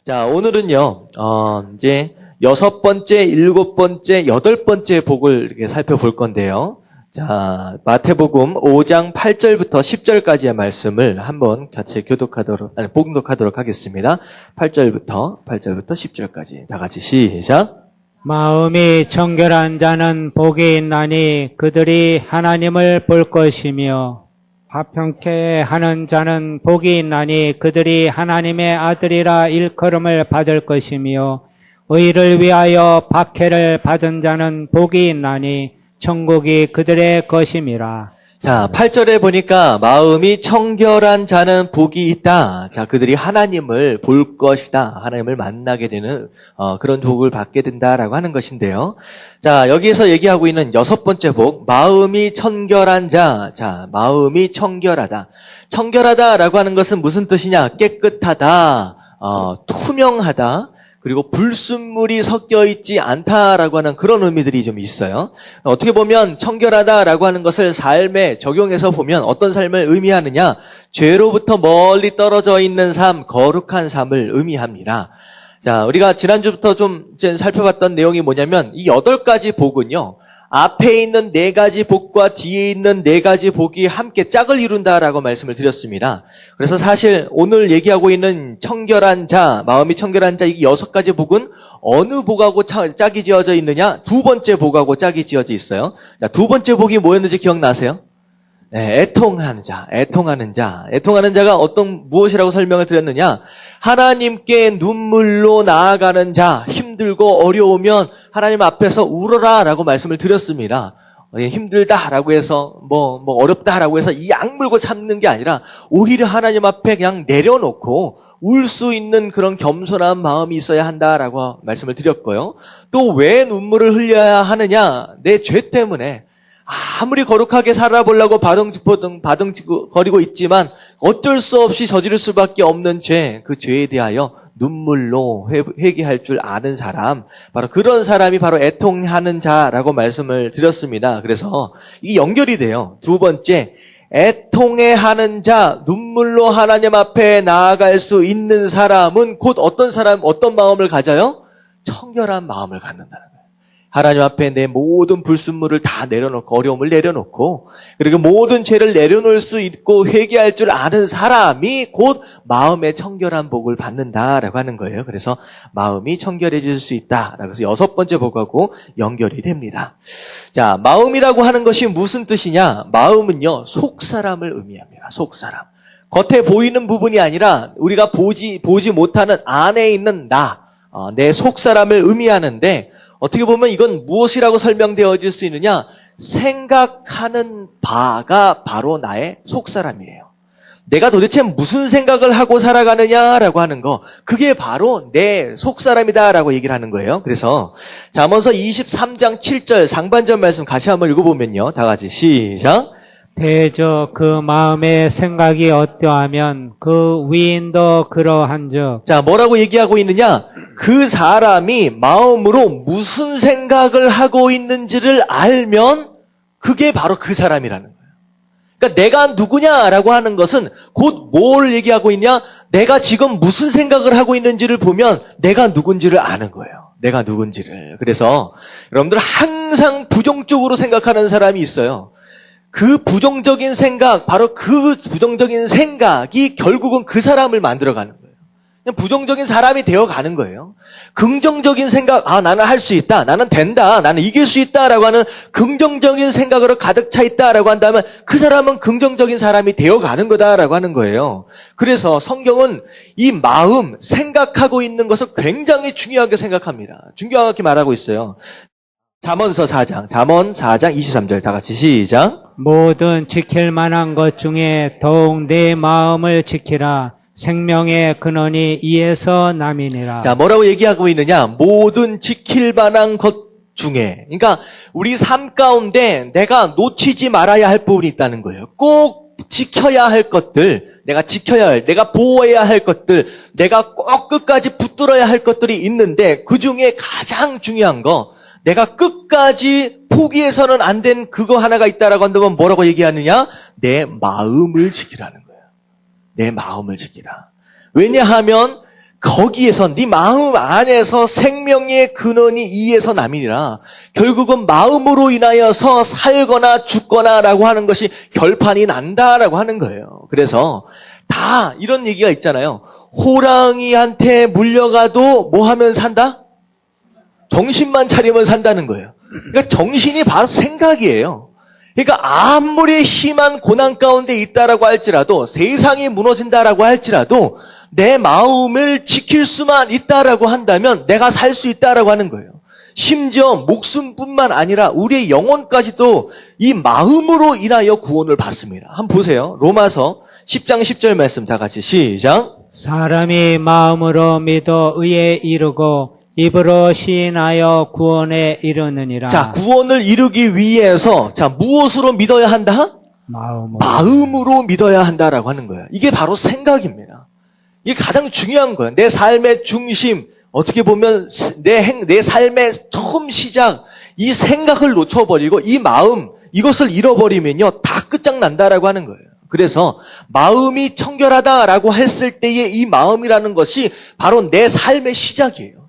자, 오늘은요, 이제 6번째, 7번째, 8번째 복을 이렇게 살펴볼 건데요. 자, 마태복음 5장 8절부터 10절까지의 말씀을 한번 같이 봉독하도록 하겠습니다. 8절부터 10절까지. 다 같이 시작. 마음이 정결한 자는 복이 있나니 그들이 하나님을 볼 것이며 화평케 하는 자는 복이 있나니 그들이 하나님의 아들이라 일컬음을 받을 것이며 의를 위하여 박해를 받은 자는 복이 있나니 천국이 그들의 것임이라. 자, 8절에 보니까 마음이 청결한 자는 복이 있다. 자, 그들이 하나님을 볼 것이다. 하나님을 만나게 되는 그런 복을 받게 된다라고 하는 것인데요. 자, 여기에서 얘기하고 있는 6번째 복, 마음이 청결한 자. 자, 마음이 청결하다. 청결하다라고 하는 것은 무슨 뜻이냐? 깨끗하다, 투명하다. 그리고 불순물이 섞여 있지 않다라고 하는 그런 의미들이 좀 있어요. 어떻게 보면 청결하다라고 하는 것을 삶에 적용해서 보면 어떤 삶을 의미하느냐? 죄로부터 멀리 떨어져 있는 삶, 거룩한 삶을 의미합니다. 자, 우리가 지난주부터 좀 이제 살펴봤던 내용이 뭐냐면 이 8가지 복은요. 앞에 있는 4가지 복과 뒤에 있는 4가지 복이 함께 짝을 이룬다라고 말씀을 드렸습니다. 그래서 사실 오늘 얘기하고 있는 청결한 자, 마음이 청결한 자, 이 6가지 복은 어느 복하고 짝이 지어져 있느냐? 2번째 복하고 짝이 지어져 있어요. 자, 2번째 복이 뭐였는지 기억나세요? 네, 애통하는 자. 애통하는 자가 무엇이라고 설명을 드렸느냐? 하나님께 눈물로 나아가는 자, 힘들고 어려우면 하나님 앞에서 울어라 라고 말씀을 드렸습니다. 힘들다라고 해서 어렵다라고 해서 이 악물고 참는 게 아니라 오히려 하나님 앞에 그냥 내려놓고 울 수 있는 그런 겸손한 마음이 있어야 한다라고 말씀을 드렸고요. 또 왜 눈물을 흘려야 하느냐? 내 죄 때문에 아무리 거룩하게 살아보려고 바둥거리고 있지만 어쩔 수 없이 저지를 수밖에 없는 죄, 그 죄에 대하여 눈물로 회개할 줄 아는 사람, 바로 그런 사람이 바로 애통하는 자라고 말씀을 드렸습니다. 그래서 이게 연결이 돼요. 2번째, 애통해 하는 자, 눈물로 하나님 앞에 나아갈 수 있는 사람은 곧 어떤 마음을 가져요? 청결한 마음을 갖는다는 거예요. 하나님 앞에 내 모든 불순물을 다 내려놓고, 어려움을 내려놓고, 그리고 모든 죄를 내려놓을 수 있고 회개할 줄 아는 사람이 곧 마음의 청결한 복을 받는다라고 하는 거예요. 그래서 마음이 청결해질 수 있다라고 해서 6번째 복하고 연결이 됩니다. 자, 마음이라고 하는 것이 무슨 뜻이냐? 마음은요, 속사람을 의미합니다. 속사람. 겉에 보이는 부분이 아니라 우리가 보지 못하는 안에 있는 내 속사람을 의미하는데, 어떻게 보면 이건 무엇이라고 설명되어질 수 있느냐? 생각하는 바가 바로 나의 속사람이에요. 내가 도대체 무슨 생각을 하고 살아가느냐라고 하는 거, 그게 바로 내 속사람이다라고 얘기를 하는 거예요. 그래서 잠언서 23장 7절 상반절 말씀 같이 한번 읽어보면요. 다 같이 시작. 대저 그 마음의 생각이 어떠하면 그 위인도 그러한즉. 자, 뭐라고 얘기하고 있느냐? 그 사람이 마음으로 무슨 생각을 하고 있는지를 알면 그게 바로 그 사람이라는 거예요. 그러니까 내가 누구냐라고 하는 것은 곧 뭘 얘기하고 있냐? 내가 지금 무슨 생각을 하고 있는지를 보면 내가 누군지를 아는 거예요. 내가 누군지를. 그래서 여러분들 항상 부정적으로 생각하는 사람이 있어요. 그 부정적인 생각, 바로 그 부정적인 생각이 결국은 그 사람을 만들어가는 거예요. 그냥 부정적인 사람이 되어가는 거예요. 긍정적인 생각, 나는 할 수 있다, 나는 된다, 나는 이길 수 있다라고 하는 긍정적인 생각으로 가득 차 있다라고 한다면 그 사람은 긍정적인 사람이 되어가는 거다라고 하는 거예요. 그래서 성경은 이 마음, 생각하고 있는 것을 굉장히 중요하게 생각합니다. 중요하게 말하고 있어요. 잠언 4장 23절 다 같이 시작. 모든 지킬 만한 것 중에 더욱 내 마음을 지키라. 생명의 근원이 이에서 남이니라. 자, 뭐라고 얘기하고 있느냐? 모든 지킬 만한 것 중에. 그러니까 우리 삶 가운데 내가 놓치지 말아야 할 부분이 있다는 거예요. 꼭 지켜야 할 것들, 내가 보호해야 할 것들, 내가 꼭 끝까지 붙들어야 할 것들이 있는데 그 중에 가장 중요한 거, 내가 끝까지 포기해서는 안 된 그거 하나가 있다라고 한다면 뭐라고 얘기하느냐? 내 마음을 지키라는 거예요. 내 마음을 지키라. 왜냐하면 거기에서 네 마음 안에서 생명의 근원이 이에서 남이니라. 결국은 마음으로 인하여서 살거나 죽거나라고 하는 것이 결판이 난다라고 하는 거예요. 그래서 다 이런 얘기가 있잖아요. 호랑이한테 물려가도 뭐 하면 산다? 정신만 차리면 산다는 거예요. 그러니까 정신이 바로 생각이에요. 그러니까 아무리 심한 고난 가운데 있다라고 할지라도, 세상이 무너진다라고 할지라도 내 마음을 지킬 수만 있다라고 한다면 내가 살 수 있다라고 하는 거예요. 심지어 목숨뿐만 아니라 우리의 영혼까지도 이 마음으로 인하여 구원을 받습니다. 한번 보세요. 로마서 10장 10절 말씀 다 같이 시작. 사람이 마음으로 믿어 의에 이르고 입으로 시인하여 구원에 이르느니라. 자, 구원을 이루기 위해서 자, 무엇으로 믿어야 한다? 마음으로 믿어야 한다라고 하는 거예요. 이게 바로 생각입니다. 이게 가장 중요한 거예요. 내 삶의 중심, 어떻게 보면 내 삶의 처음 시작, 이 생각을 놓쳐버리고 이 마음, 이것을 잃어버리면요, 다 끝장난다라고 하는 거예요. 그래서 마음이 청결하다라고 했을 때의 이 마음이라는 것이 바로 내 삶의 시작이에요.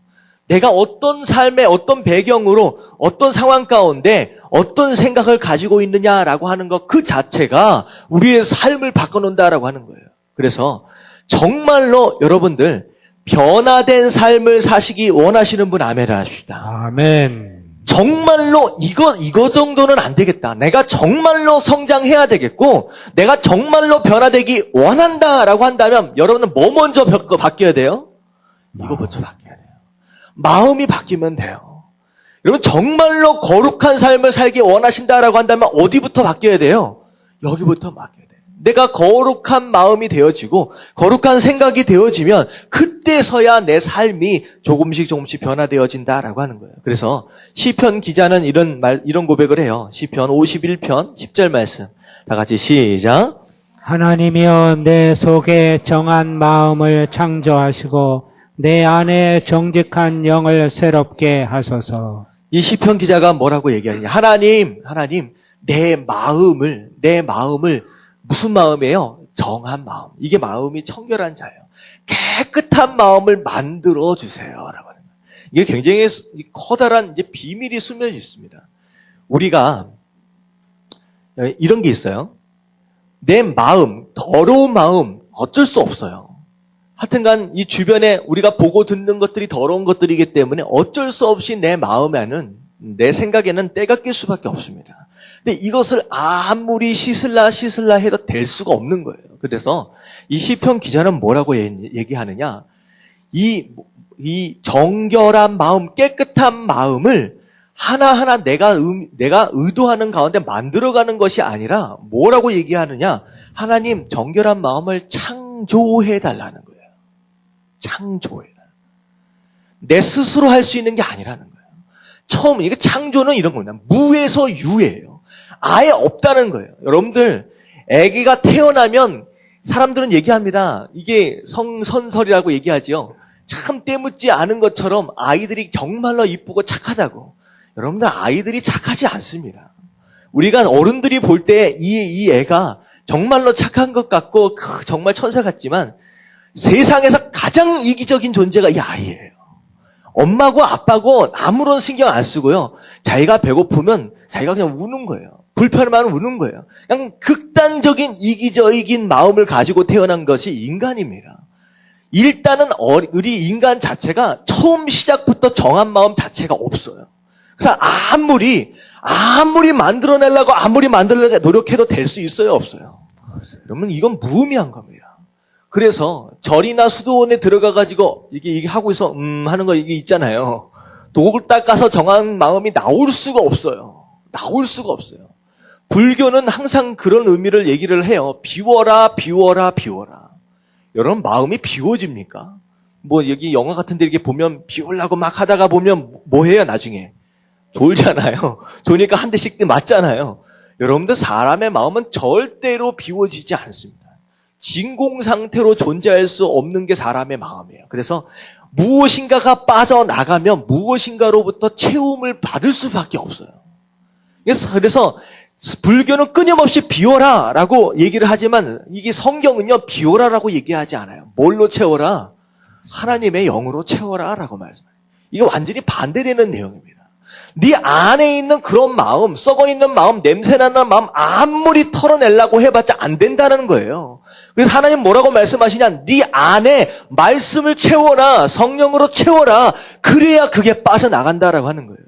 내가 어떤 삶의 어떤 배경으로 어떤 상황 가운데 어떤 생각을 가지고 있느냐라고 하는 것 그 자체가 우리의 삶을 바꿔놓는다라고 하는 거예요. 그래서 정말로 여러분들 변화된 삶을 사시기 원하시는 분 아멘을 합시다. 아멘. 정말로 이거 정도는 안 되겠다. 내가 정말로 성장해야 되겠고 내가 정말로 변화되기 원한다라고 한다면 여러분은 뭐 먼저 바뀌어야 돼요? 이거부터 바뀌어야 돼요. 마음이 바뀌면 돼요. 여러분 정말로 거룩한 삶을 살기 원하신다라고 한다면 어디부터 바뀌어야 돼요? 여기부터 바뀌어야 돼요. 내가 거룩한 마음이 되어지고 거룩한 생각이 되어지면 그때서야 내 삶이 조금씩 변화되어진다라고 하는 거예요. 그래서 시편 기자는 이런 고백을 해요. 시편 51편 10절 말씀 다 같이 시작. 하나님이여 내 속에 정한 마음을 창조하시고 내 안에 정직한 영을 새롭게 하소서. 이 시편 기자가 뭐라고 얘기하느냐? 하나님, 내 마음을 무슨 마음이에요? 정한 마음. 이게 마음이 청결한 자예요. 깨끗한 마음을 만들어 주세요라고 하는 거예요. 이게 굉장히 커다란 이제 비밀이 숨겨져 있습니다. 우리가 이런 게 있어요. 내 마음, 더러운 마음 어쩔 수 없어요. 하여튼간 이 주변에 우리가 보고 듣는 것들이 더러운 것들이기 때문에 어쩔 수 없이 내 마음에는 내 생각에는 때가 낄 수밖에 없습니다. 근데 이것을 아무리 씻을라 해도 될 수가 없는 거예요. 그래서 이 시편 기자는 뭐라고 얘기하느냐? 이 정결한 마음, 깨끗한 마음을 하나하나 내가 의도하는 가운데 만들어가는 것이 아니라 뭐라고 얘기하느냐? 하나님 정결한 마음을 창조해달라는 거예요. 창조해달라. 내 스스로 할 수 있는 게 아니라는 거예요. 이게 창조는 이런 겁니다. 무에서 유예요. 아예 없다는 거예요. 여러분들, 아기가 태어나면 사람들은 얘기합니다. 이게 성선설이라고 얘기하지요. 참 때묻지 않은 것처럼 아이들이 정말로 이쁘고 착하다고. 여러분들, 아이들이 착하지 않습니다. 우리가 어른들이 볼 때 이 애가 정말로 착한 것 같고 정말 천사 같지만 세상에서 가장 이기적인 존재가 이 아이예요. 엄마고 아빠고 아무런 신경 안 쓰고요. 자기가 배고프면 자기가 그냥 우는 거예요. 불편하면 우는 거예요. 그냥 극단적인 이기적인 마음을 가지고 태어난 것이 인간입니다. 일단은 우리 인간 자체가 처음 시작부터 정한 마음 자체가 없어요. 그래서 아무리 만들어내려고 노력해도 될 수 있어요, 없어요? 그러면 이건 무의미한 겁니다. 그래서 절이나 수도원에 들어가가지고 이게 하고 있어 하는 거 이게 있잖아요. 독을 닦아서 정한 마음이 나올 수가 없어요. 불교는 항상 그런 의미를 얘기를 해요. 비워라. 여러분 마음이 비워집니까? 뭐 여기 영화 같은 데 이렇게 보면 비우려고 막 하다가 보면 뭐 해요 나중에? 졸잖아요. 졸니까 한 대씩 맞잖아요. 여러분들 사람의 마음은 절대로 비워지지 않습니다. 진공 상태로 존재할 수 없는 게 사람의 마음이에요. 그래서 무엇인가가 빠져나가면 무엇인가로부터 채움을 받을 수밖에 없어요. 그래서 불교는 끊임없이 비워라라고 얘기를 하지만 이게 성경은요 비워라라고 얘기하지 않아요. 뭘로 채워라? 하나님의 영으로 채워라라고 말씀해요. 이게 완전히 반대되는 내용입니다. 네 안에 있는 그런 마음, 썩어있는 마음, 냄새나는 마음 아무리 털어내려고 해봤자 안 된다는 거예요. 그래서 하나님 뭐라고 말씀하시냐? 네 안에 말씀을 채워라, 성령으로 채워라. 그래야 그게 빠져나간다라고 하는 거예요.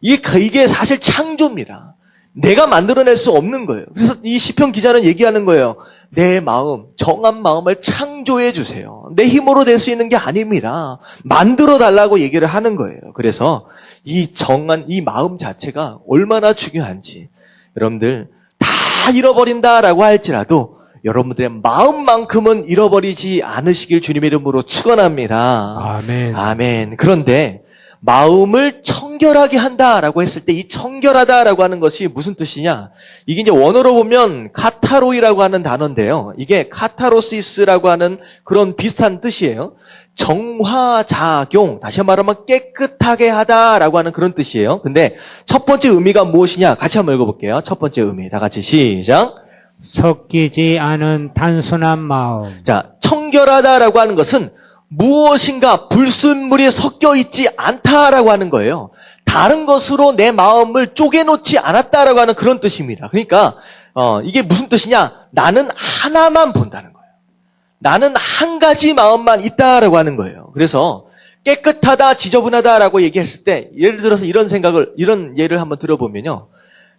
이게 사실 창조입니다. 내가 만들어낼 수 없는 거예요. 그래서 이 시편 기자는 얘기하는 거예요. 내 마음, 정한 마음을 창조해 주세요. 내 힘으로 될 수 있는 게 아닙니다. 만들어 달라고 얘기를 하는 거예요. 그래서 이 정한 이 마음 자체가 얼마나 중요한지 여러분들 다 잃어버린다라고 할지라도 여러분들의 마음만큼은 잃어버리지 않으시길 주님의 이름으로 축원합니다. 아멘. 아멘. 그런데 마음을 청결하게 한다라고 했을 때 이 청결하다라고 하는 것이 무슨 뜻이냐? 이게 이제 원어로 보면 카타로이라고 하는 단어인데요. 이게 카타로시스라고 하는 그런 비슷한 뜻이에요. 정화작용, 다시 말하면 깨끗하게 하다라고 하는 그런 뜻이에요. 근데 첫 번째 의미가 무엇이냐? 같이 한번 읽어볼게요. 첫 번째 의미. 다 같이 시작. 섞이지 않은 단순한 마음. 자, 청결하다라고 하는 것은 무엇인가 불순물이 섞여 있지 않다라고 하는 거예요. 다른 것으로 내 마음을 쪼개놓지 않았다라고 하는 그런 뜻입니다. 그러니까 이게 무슨 뜻이냐? 나는 하나만 본다는 거예요. 나는 한 가지 마음만 있다라고 하는 거예요. 그래서 깨끗하다, 지저분하다라고 얘기했을 때 예를 들어서 이런 예를 한번 들어보면요.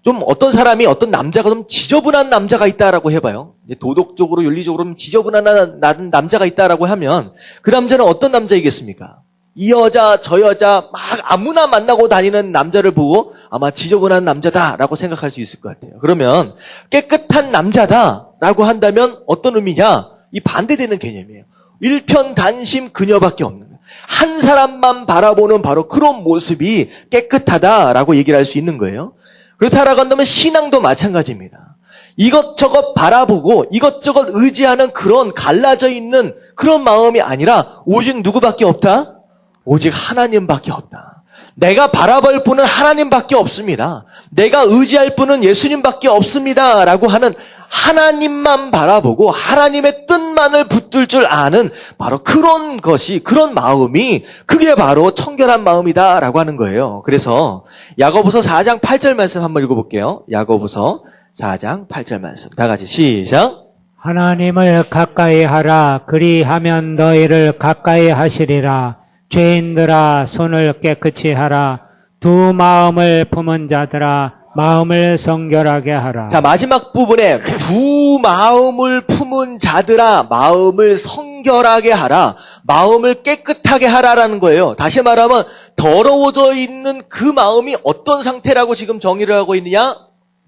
좀 어떤 사람이 어떤 남자가 좀 지저분한 남자가 있다라고 해봐요. 이제 도덕적으로 윤리적으로 좀 지저분한 남자가 있다라고 하면 그 남자는 어떤 남자이겠습니까? 이 여자 저 여자 막 아무나 만나고 다니는 남자를 보고 아마 지저분한 남자다라고 생각할 수 있을 것 같아요. 그러면 깨끗한 남자다라고 한다면 어떤 의미냐? 이 반대되는 개념이에요. 일편단심 그녀밖에 없는 거예요. 한 사람만 바라보는 바로 그런 모습이 깨끗하다라고 얘기를 할 수 있는 거예요. 그렇다라고 한다면 신앙도 마찬가지입니다. 이것저것 바라보고 이것저것 의지하는 그런 갈라져 있는 그런 마음이 아니라 오직 누구밖에 없다? 오직 하나님밖에 없다. 내가 바라볼 분은 하나님밖에 없습니다. 내가 의지할 분은 예수님밖에 없습니다. 라고 하는 하나님만 바라보고 하나님의 뜻만을 붙들 줄 아는 바로 그런 것이, 그런 마음이 그게 바로 청결한 마음이다 라고 하는 거예요. 그래서 야고보서 4장 8절 말씀 한번 읽어볼게요. 야고보서 4장 8절 말씀 다 같이 시작. 하나님을 가까이 하라. 그리하면 너희를 가까이 하시리라. 죄인들아 손을 깨끗이 하라. 두 마음을 품은 자들아 마음을 성결하게 하라. 자, 마지막 부분에 두 마음을 품은 자들아 마음을 성결하게 하라. 마음을 깨끗하게 하라라는 거예요. 다시 말하면 더러워져 있는 그 마음이 어떤 상태라고 지금 정의를 하고 있느냐?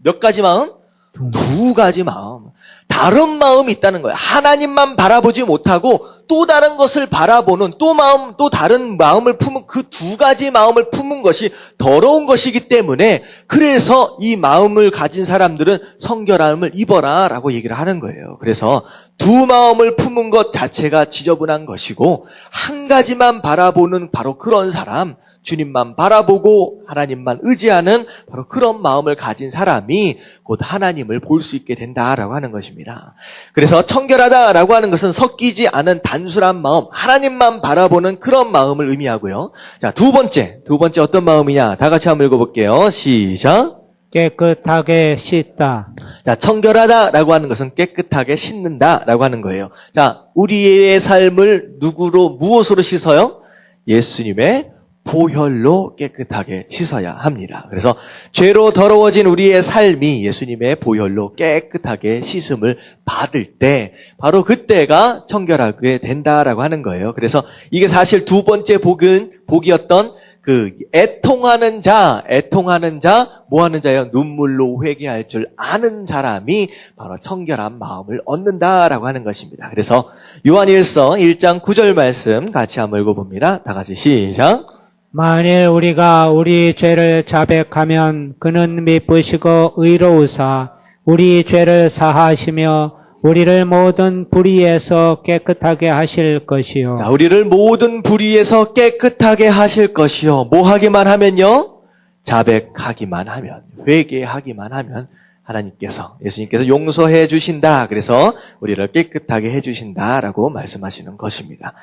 몇 가지 마음? 두 가지 마음. 다른 마음이 있다는 거예요. 하나님만 바라보지 못하고 또 다른 것을 바라보는 또 다른 마음을 품은 그 두 가지 마음을 품은 것이 더러운 것이기 때문에 그래서 이 마음을 가진 사람들은 성결함을 입어라 라고 얘기를 하는 거예요. 그래서 두 마음을 품은 것 자체가 지저분한 것이고 한 가지만 바라보는 바로 그런 사람, 주님만 바라보고 하나님만 의지하는 바로 그런 마음을 가진 사람이 곧 하나님을 볼 수 있게 된다라고 하는 것입니다. 그래서 청결하다라고 하는 것은 섞이지 않은 단순한 마음, 하나님만 바라보는 그런 마음을 의미하고요. 자, 두 번째 어떤 마음이냐? 다 같이 한번 읽어볼게요. 시작. 깨끗하게 씻다. 자, 청결하다라고 하는 것은 깨끗하게 씻는다라고 하는 거예요. 자, 우리의 삶을 무엇으로 씻어요? 예수님의 보혈로 깨끗하게 씻어야 합니다. 그래서 죄로 더러워진 우리의 삶이 예수님의 보혈로 깨끗하게 씻음을 받을 때 바로 그때가 청결하게 된다라고 하는 거예요. 그래서 이게 사실 두 번째 복이었던 그 애통하는 자 뭐 하는 자예요? 눈물로 회개할 줄 아는 사람이 바로 청결한 마음을 얻는다라고 하는 것입니다. 그래서 요한일서 1장 9절 말씀 같이 한번 읽어봅니다. 다 같이 시작. 만일 우리가 우리 죄를 자백하면 그는 미쁘시고 의로우사 우리 죄를 사하시며 우리를 모든 불의에서 깨끗하게 하실 것이요. 자, 우리를 모든 불의에서 깨끗하게 하실 것이요. 뭐 하기만 하면요? 자백하기만 하면, 회개하기만 하면 하나님께서, 예수님께서 용서해 주신다. 그래서 우리를 깨끗하게 해 주신다라고 말씀하시는 것입니다.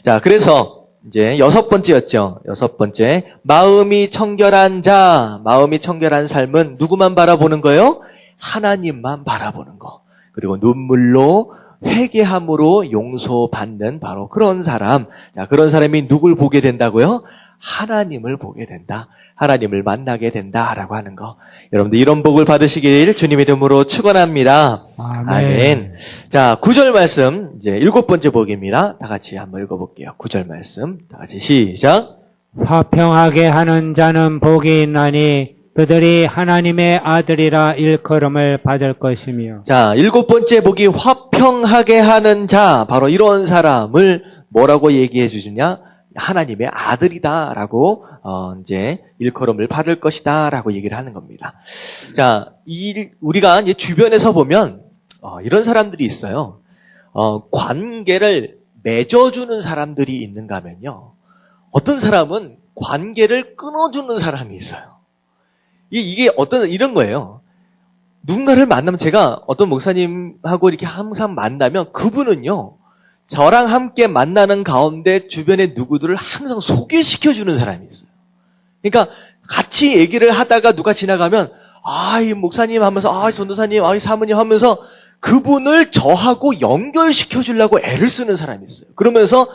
자, 그래서 이제 6번째였죠. 6번째. 마음이 청결한 자, 마음이 청결한 삶은 누구만 바라보는 거예요? 하나님만 바라보는 거. 그리고 눈물로 회개함으로 용서받는 바로 그런 사람. 자, 그런 사람이 누굴 보게 된다고요? 하나님을 보게 된다. 하나님을 만나게 된다라고 하는 거. 여러분들 이런 복을 받으시길 주님의 이름으로 축원합니다. 아멘. 자, 9절 말씀 이제 7번째 복입니다. 다 같이 한번 읽어볼게요. 9절 말씀 다 같이 시작. 화평하게 하는 자는 복이 있나니 그들이 하나님의 아들이라 일컬음을 받을 것이며. 자, 7번째 복이 화평하게 하는 자, 바로 이런 사람을 뭐라고 얘기해 주시냐? 하나님의 아들이다라고 이제 일컬음을 받을 것이다라고 얘기를 하는 겁니다. 자, 우리가 이제 주변에서 보면 이런 사람들이 있어요. 관계를 맺어주는 사람들이 있는가 하면요. 어떤 사람은 관계를 끊어주는 사람이 있어요. 이게 이런 거예요. 누군가를 만나면 제가 어떤 목사님하고 이렇게 항상 만나면 그분은요, 저랑 함께 만나는 가운데 주변의 누구들을 항상 소개시켜주는 사람이 있어요. 그러니까 같이 얘기를 하다가 누가 지나가면, 이 목사님 하면서, 전도사님, 이 사모님 하면서 그분을 저하고 연결시켜주려고 애를 쓰는 사람이 있어요. 그러면서,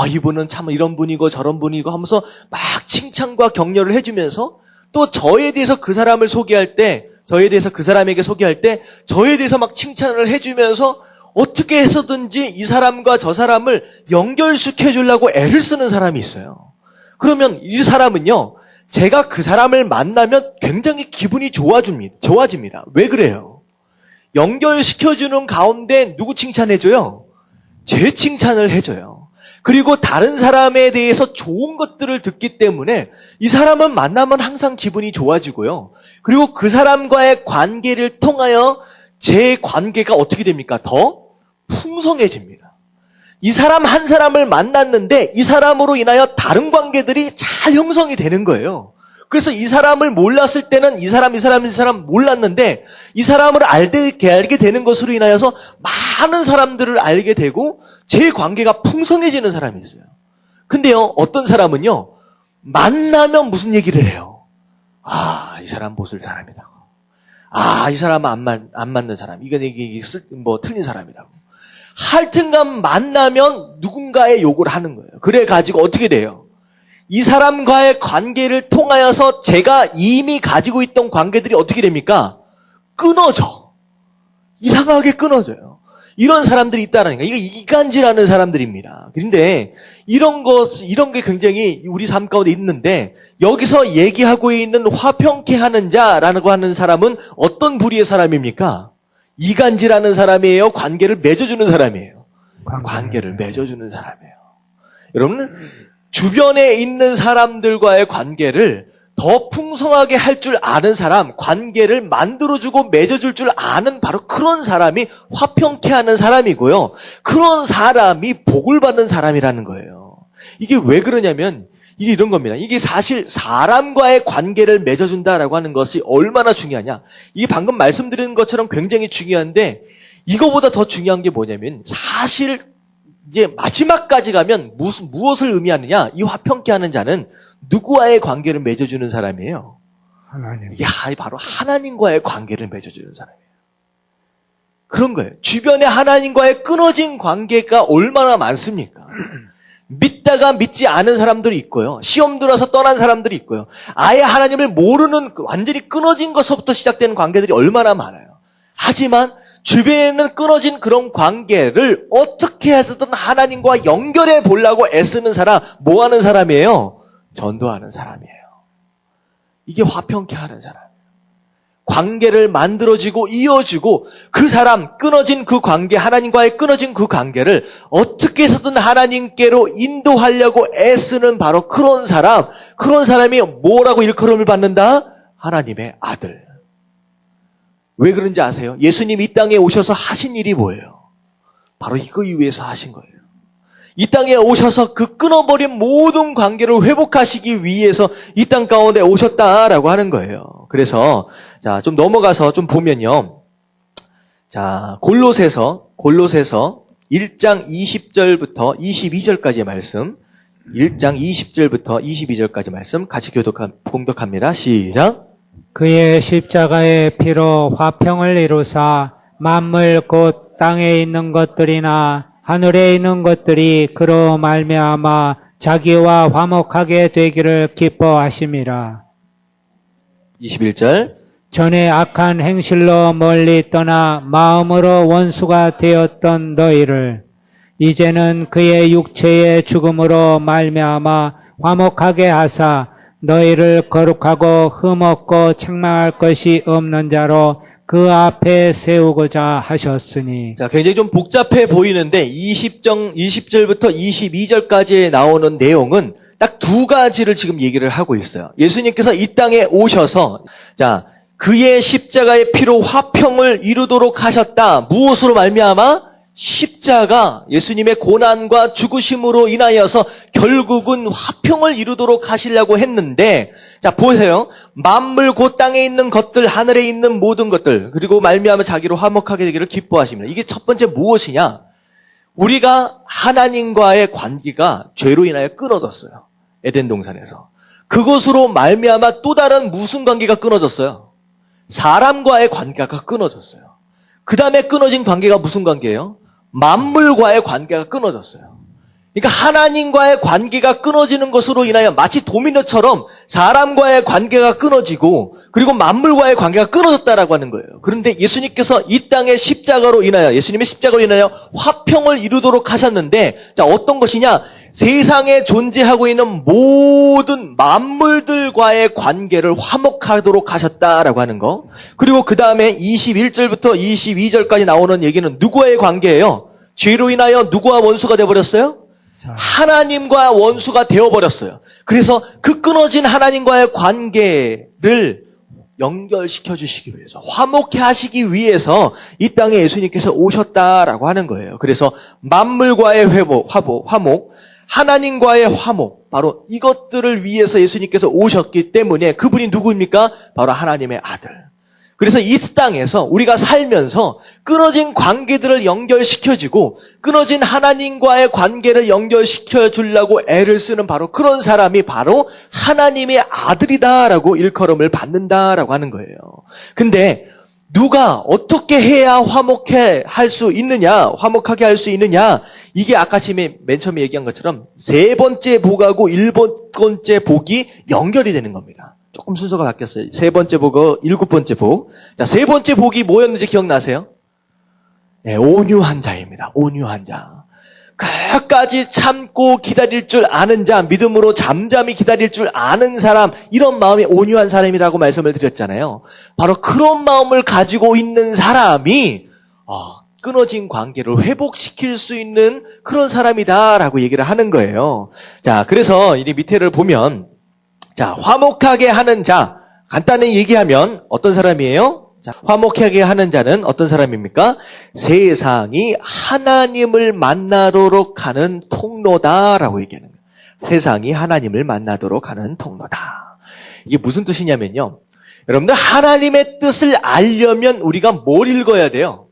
이분은 참 이런 분이고 저런 분이고 하면서 막 칭찬과 격려를 해주면서 또 저에 대해서 그 사람을 소개할 때, 저에 대해서 그 사람에게 소개할 때 저에 대해서 막 칭찬을 해주면서 어떻게 해서든지 이 사람과 저 사람을 연결시켜주려고 애를 쓰는 사람이 있어요. 그러면 이 사람은요, 제가 그 사람을 만나면 굉장히 기분이 좋아집니다. 왜 그래요? 연결시켜주는 가운데 누구 칭찬해줘요? 제 칭찬을 해줘요. 그리고 다른 사람에 대해서 좋은 것들을 듣기 때문에 이 사람은 만나면 항상 기분이 좋아지고요. 그리고 그 사람과의 관계를 통하여 제 관계가 어떻게 됩니까? 더 풍성해집니다. 이 사람 한 사람을 만났는데 이 사람으로 인하여 다른 관계들이 잘 형성이 되는 거예요. 그래서 이 사람을 몰랐을 때는 이 사람 몰랐는데 이 사람을 알게 되는 것으로 인하여서 많은 사람들을 알게 되고 제 관계가 풍성해지는 사람이 있어요. 근데요, 어떤 사람은요, 만나면 무슨 얘기를 해요? 이 사람 못쓸 사람이다. 이 사람은 안 맞는 사람. 이게 틀린 사람이라고. 하여튼간 만나면 누군가의 욕을 하는 거예요. 그래가지고 어떻게 돼요? 이 사람과의 관계를 통하여서 제가 이미 가지고 있던 관계들이 어떻게 됩니까? 끊어져. 이상하게 끊어져요. 이런 사람들이 있다라는 거예요. 이게 이간질하는 사람들입니다. 그런데 이런 게 굉장히 우리 삶 가운데 있는데 여기서 얘기하고 있는 화평케 하는 자라고 하는 사람은 어떤 부류의 사람입니까? 이간질하는 사람이에요? 관계를 맺어주는 사람이에요? 관계를 맺어주는 사람이에요. 여러분, 주변에 있는 사람들과의 관계를 더 풍성하게 할 줄 아는 사람, 관계를 만들어주고 맺어줄 줄 아는 바로 그런 사람이 화평케 하는 사람이고요. 그런 사람이 복을 받는 사람이라는 거예요. 이게 왜 그러냐면 이게 이런 겁니다. 이게 사실 사람과의 관계를 맺어준다라고 하는 것이 얼마나 중요하냐. 이게 방금 말씀드린 것처럼 굉장히 중요한데 이거보다 더 중요한 게 뭐냐면 사실 이제 마지막까지 가면 무엇을 의미하느냐? 이 화평케 하는 자는 누구와의 관계를 맺어주는 사람이에요? 하나님. 이게 바로 하나님과의 관계를 맺어주는 사람이에요. 그런 거예요. 주변에 하나님과의 끊어진 관계가 얼마나 많습니까? 믿다가 믿지 않은 사람들이 있고요. 시험 들어서 떠난 사람들이 있고요. 아예 하나님을 모르는 완전히 끊어진 것부터 시작되는 관계들이 얼마나 많아요. 하지만 주변에는 끊어진 그런 관계를 어떻게 해서든 하나님과 연결해 보려고 애쓰는 사람, 뭐 하는 사람이에요? 전도하는 사람이에요. 이게 화평케 하는 사람이에요. 관계를 만들어지고 이어지고 그 사람, 끊어진 그 관계, 하나님과의 끊어진 그 관계를 어떻게 해서든 하나님께로 인도하려고 애쓰는 바로 그런 사람이 뭐라고 일컬음을 받는다? 하나님의 아들. 왜 그런지 아세요? 예수님 이 땅에 오셔서 하신 일이 뭐예요? 바로 이거 위해서 하신 거예요. 이 땅에 오셔서 그 끊어버린 모든 관계를 회복하시기 위해서 이 땅 가운데 오셨다라고 하는 거예요. 그래서 자, 좀 넘어가서 좀 보면요. 자, 골로새서 1장 20절부터 22절까지의 말씀, 1장 20절부터 22절까지 말씀 같이 봉독합니다. 시작. 그의 십자가의 피로 화평을 이루사 만물 곧 땅에 있는 것들이나 하늘에 있는 것들이 그로 말미암아 자기와 화목하게 되기를 기뻐하심이라. 21절. 전에 악한 행실로 멀리 떠나 마음으로 원수가 되었던 너희를 이제는 그의 육체의 죽음으로 말미암아 화목하게 하사 너희를 거룩하고 흠없고 책망할 것이 없는 자로 그 앞에 세우고자 하셨으니. 자, 굉장히 좀 복잡해 보이는데 20절부터 22절까지에 나오는 내용은 딱 두 가지를 지금 얘기를 하고 있어요. 예수님께서 이 땅에 오셔서 자, 그의 십자가의 피로 화평을 이루도록 하셨다. 무엇으로 말미암아? 십자가, 예수님의 고난과 죽으심으로 인하여서 결국은 화평을 이루도록 하시려고 했는데, 자, 보세요. 만물 곧 땅에 있는 것들, 하늘에 있는 모든 것들, 그리고 말미암아 자기로 화목하게 되기를 기뻐하십니다. 이게 첫 번째 무엇이냐? 우리가 하나님과의 관계가 죄로 인하여 끊어졌어요. 에덴 동산에서. 그것으로 말미암아 또 다른 무슨 관계가 끊어졌어요? 사람과의 관계가 끊어졌어요. 그 다음에 끊어진 관계가 무슨 관계예요? 만물과의 관계가 끊어졌어요. 그러니까 하나님과의 관계가 끊어지는 것으로 인하여 마치 도미노처럼 사람과의 관계가 끊어지고 그리고 만물과의 관계가 끊어졌다라고 하는 거예요. 그런데 예수님께서 이 땅의 십자가로 인하여, 예수님의 십자가로 인하여 화평을 이루도록 하셨는데, 자, 어떤 것이냐? 세상에 존재하고 있는 모든 만물들과의 관계를 화목하도록 하셨다라고 하는 거. 그리고 그 다음에 21절부터 22절까지 나오는 얘기는 누구와의 관계예요? 죄로 인하여 누구와 원수가 되어버렸어요? 하나님과 원수가 되어버렸어요. 그래서 그 끊어진 하나님과의 관계를 연결시켜 주시기 위해서, 화목해 하시기 위해서 이 땅에 예수님께서 오셨다라고 하는 거예요. 그래서 만물과의 화목, 하나님과의 화목, 바로 이것들을 위해서 예수님께서 오셨기 때문에 그분이 누구입니까? 바로 하나님의 아들. 그래서 이 땅에서 우리가 살면서 끊어진 관계들을 연결시켜주고 끊어진 하나님과의 관계를 연결시켜 주려고 애를 쓰는 바로 그런 사람이 바로 하나님의 아들이다라고 일컬음을 받는다라고 하는 거예요. 근데 누가 어떻게 해야 화목하게 할 수 있느냐? 이게 아까 맨 처음에 얘기한 것처럼 세 번째 복하고 일곱 번째 복이 연결이 되는 겁니다. 조금 순서가 바뀌었어요. 세 번째 복하고 일곱 번째 복. 자, 세 번째 복이 뭐였는지 기억나세요? 네, 온유한 자입니다. 온유한 자. 끝까지 참고 기다릴 줄 아는 자, 믿음으로 잠잠히 기다릴 줄 아는 사람, 이런 마음이 온유한 사람이라고 말씀을 드렸잖아요. 바로 그런 마음을 가지고 있는 사람이 끊어진 관계를 회복시킬 수 있는 그런 사람이다라고 얘기를 하는 거예요. 자, 그래서 이 밑에를 보면, 자, 화목하게 하는 자, 간단히 얘기하면 어떤 사람이에요? 자, 화목하게 하는 자는 어떤 사람입니까? 세상이 하나님을 만나도록 하는 통로다라고 얘기하는 거예요. 세상이 하나님을 만나도록 하는 통로다. 이게 무슨 뜻이냐면요. 여러분들, 하나님의 뜻을 알려면 우리가 뭘 읽어야 돼요?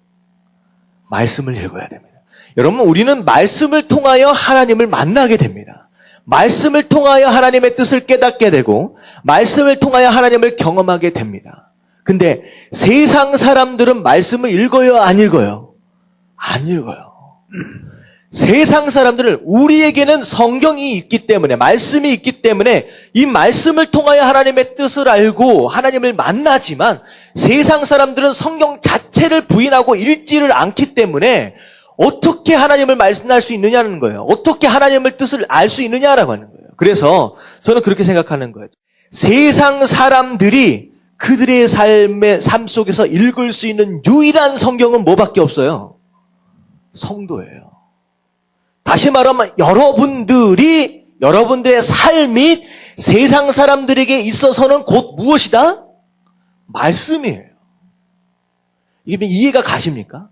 말씀을 읽어야 됩니다. 여러분, 우리는 말씀을 통하여 하나님을 만나게 됩니다. 말씀을 통하여 하나님의 뜻을 깨닫게 되고 말씀을 통하여 하나님을 경험하게 됩니다. 근데 세상 사람들은 말씀을 읽어요, 안 읽어요? 안 읽어요. 세상 사람들은, 우리에게는 성경이 있기 때문에, 말씀이 있기 때문에 이 말씀을 통하여 하나님의 뜻을 알고 하나님을 만나지만 세상 사람들은 성경 자체를 부인하고 읽지를 않기 때문에 어떻게 하나님을 말씀할 수 있느냐는 거예요. 어떻게 하나님의 뜻을 알 수 있느냐라고 하는 거예요. 그래서 저는 그렇게 생각하는 거예요. 세상 사람들이 그들의 삶 속에서 읽을 수 있는 유일한 성경은 뭐밖에 없어요? 성도예요. 다시 말하면 여러분들의 삶이 세상 사람들에게 있어서는 곧 무엇이다? 말씀이에요. 이게 이해가 가십니까?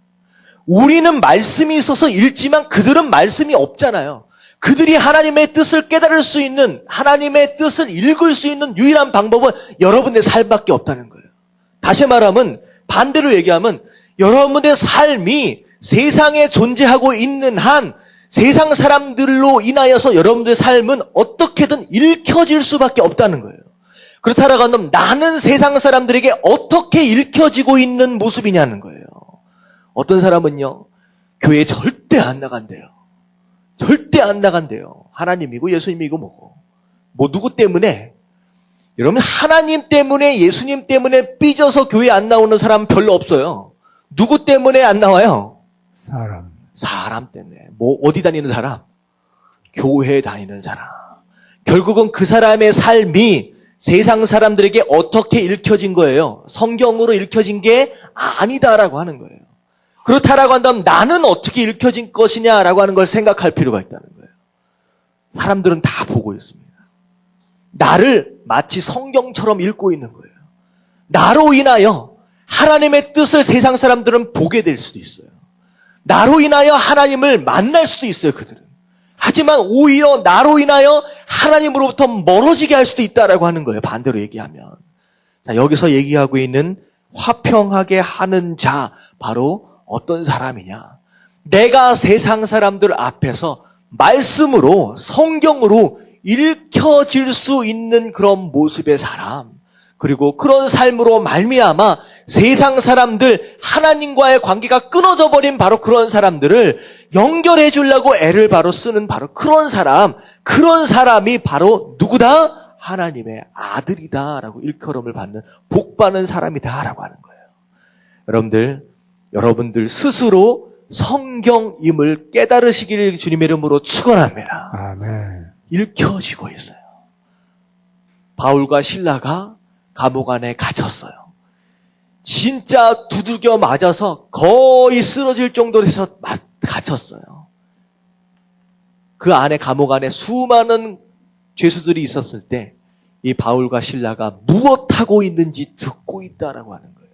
우리는 말씀이 있어서 읽지만 그들은 말씀이 없잖아요. 그들이 하나님의 뜻을 깨달을 수 있는, 하나님의 뜻을 읽을 수 있는 유일한 방법은 여러분의 삶밖에 없다는 거예요. 다시 말하면, 반대로 얘기하면 여러분의 삶이 세상에 존재하고 있는 한 세상 사람들로 인하여서 여러분들의 삶은 어떻게든 읽혀질 수밖에 없다는 거예요. 그렇다라고 하면 나는 세상 사람들에게 어떻게 읽혀지고 있는 모습이냐는 거예요. 어떤 사람은요, 교회 절대 안 나간대요. 절대 안 나간대요. 하나님이고 예수님이고 뭐고. 뭐 누구 때문에? 여러분, 하나님 때문에, 예수님 때문에 삐져서 교회 안 나오는 사람 별로 없어요. 누구 때문에 안 나와요? 사람 때문에. 뭐 어디 다니는 사람? 교회 다니는 사람. 결국은 그 사람의 삶이 세상 사람들에게 어떻게 읽혀진 거예요? 성경으로 읽혀진 게 아니다라고 하는 거예요. 그렇다라고 한다면 나는 어떻게 읽혀진 것이냐라고 하는 걸 생각할 필요가 있다는 거예요. 사람들은 다 보고 있습니다. 나를 마치 성경처럼 읽고 있는 거예요. 나로 인하여 하나님의 뜻을 세상 사람들은 보게 될 수도 있어요. 나로 인하여 하나님을 만날 수도 있어요, 그들은. 하지만 오히려 나로 인하여 하나님으로부터 멀어지게 할 수도 있다라고 하는 거예요, 반대로 얘기하면. 자, 여기서 얘기하고 있는 화평하게 하는 자, 바로 어떤 사람이냐? 내가 세상 사람들 앞에서 말씀으로, 성경으로 읽혀질 수 있는 그런 모습의 사람, 그리고 그런 삶으로 말미암아 세상 사람들, 하나님과의 관계가 끊어져 버린 바로 그런 사람들을 연결해 주려고 애를 바로 쓰는 바로 그런 사람이 바로 누구다? 하나님의 아들이다라고 일컬음을 받는, 복받는 사람이다라고 하는 거예요. 여러분들 스스로 성경임을 깨달으시기를 주님의 이름으로 축원합니다. 아멘. 읽혀지고 있어요. 바울과 실라가 감옥 안에 갇혔어요. 진짜 두들겨 맞아서 거의 쓰러질 정도로 해서 갇혔어요. 그 안에, 감옥 안에 수많은 죄수들이 있었을 때 이 바울과 실라가 무엇하고 있는지 듣고 있다라고 하는 거예요.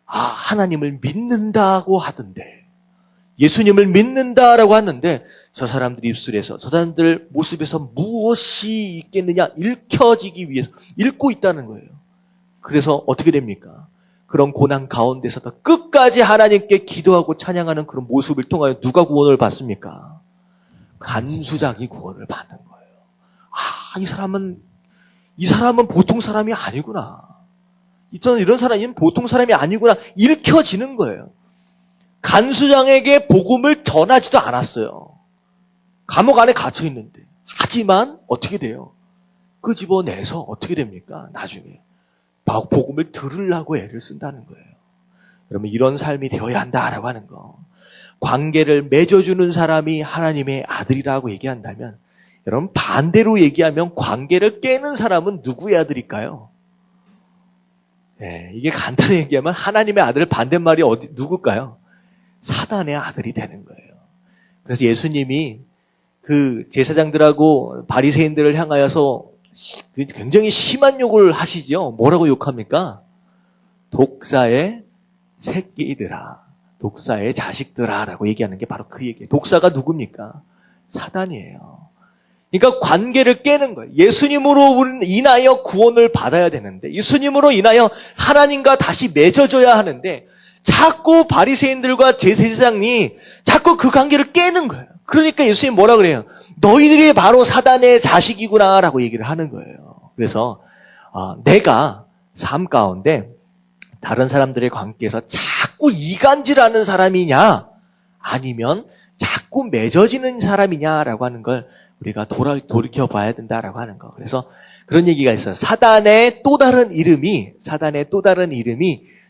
아, 하나님을 믿는다고 하던데, 예수님을 믿는다라고 하는데 저 사람들 입술에서, 저 사람들 모습에서 무엇이 있겠느냐, 읽혀지기 위해서 읽고 있다는 거예요. 그래서 어떻게 됩니까? 그런 고난 가운데서도 끝까지 하나님께 기도하고 찬양하는 그런 모습을 통하여 누가 구원을 받습니까? 간수장이 구원을 받는 거예요. 아, 이 사람은 보통 사람이 아니구나. 저는 이런 사람이 보통 사람이 아니구나. 읽혀지는 거예요. 간수장에게 복음을 전하지도 않았어요. 감옥 안에 갇혀 있는데. 하지만 어떻게 돼요? 끄집어내서 어떻게 됩니까? 나중에 복음을 들으려고 애를 쓴다는 거예요. 여러분, 이런 삶이 되어야 한다라고 하는 거. 관계를 맺어주는 사람이 하나님의 아들이라고 얘기한다면, 여러분, 반대로 얘기하면 관계를 깨는 사람은 누구의 아들일까요? 네, 이게 간단히 얘기하면 하나님의 아들 반대말이 누굴까요? 사단의 아들이 되는 거예요. 그래서 예수님이 그 제사장들하고 바리새인들을 향하여서 굉장히 심한 욕을 하시죠. 뭐라고 욕합니까? 독사의 새끼들아, 독사의 자식들아 라고 얘기하는 게 바로 그 얘기예요. 독사가 누굽니까? 사단이에요. 그러니까 관계를 깨는 거예요. 예수님으로 인하여 구원을 받아야 되는데, 예수님으로 인하여 하나님과 다시 맺어져야 하는데, 자꾸 바리새인들과 제사장이 자꾸 그 관계를 깨는 거예요. 그러니까 예수님 뭐라 그래요? 너희들이 바로 사단의 자식이구나 라고 얘기를 하는 거예요. 그래서 내가 삶 가운데 다른 사람들의 관계에서 자꾸 이간질하는 사람이냐, 아니면 자꾸 맺어지는 사람이냐라고 하는 걸 우리가 돌이켜봐야 된다라고 하는 거. 그래서 그런 얘기가 있어요. 사단의 또 다른 이름이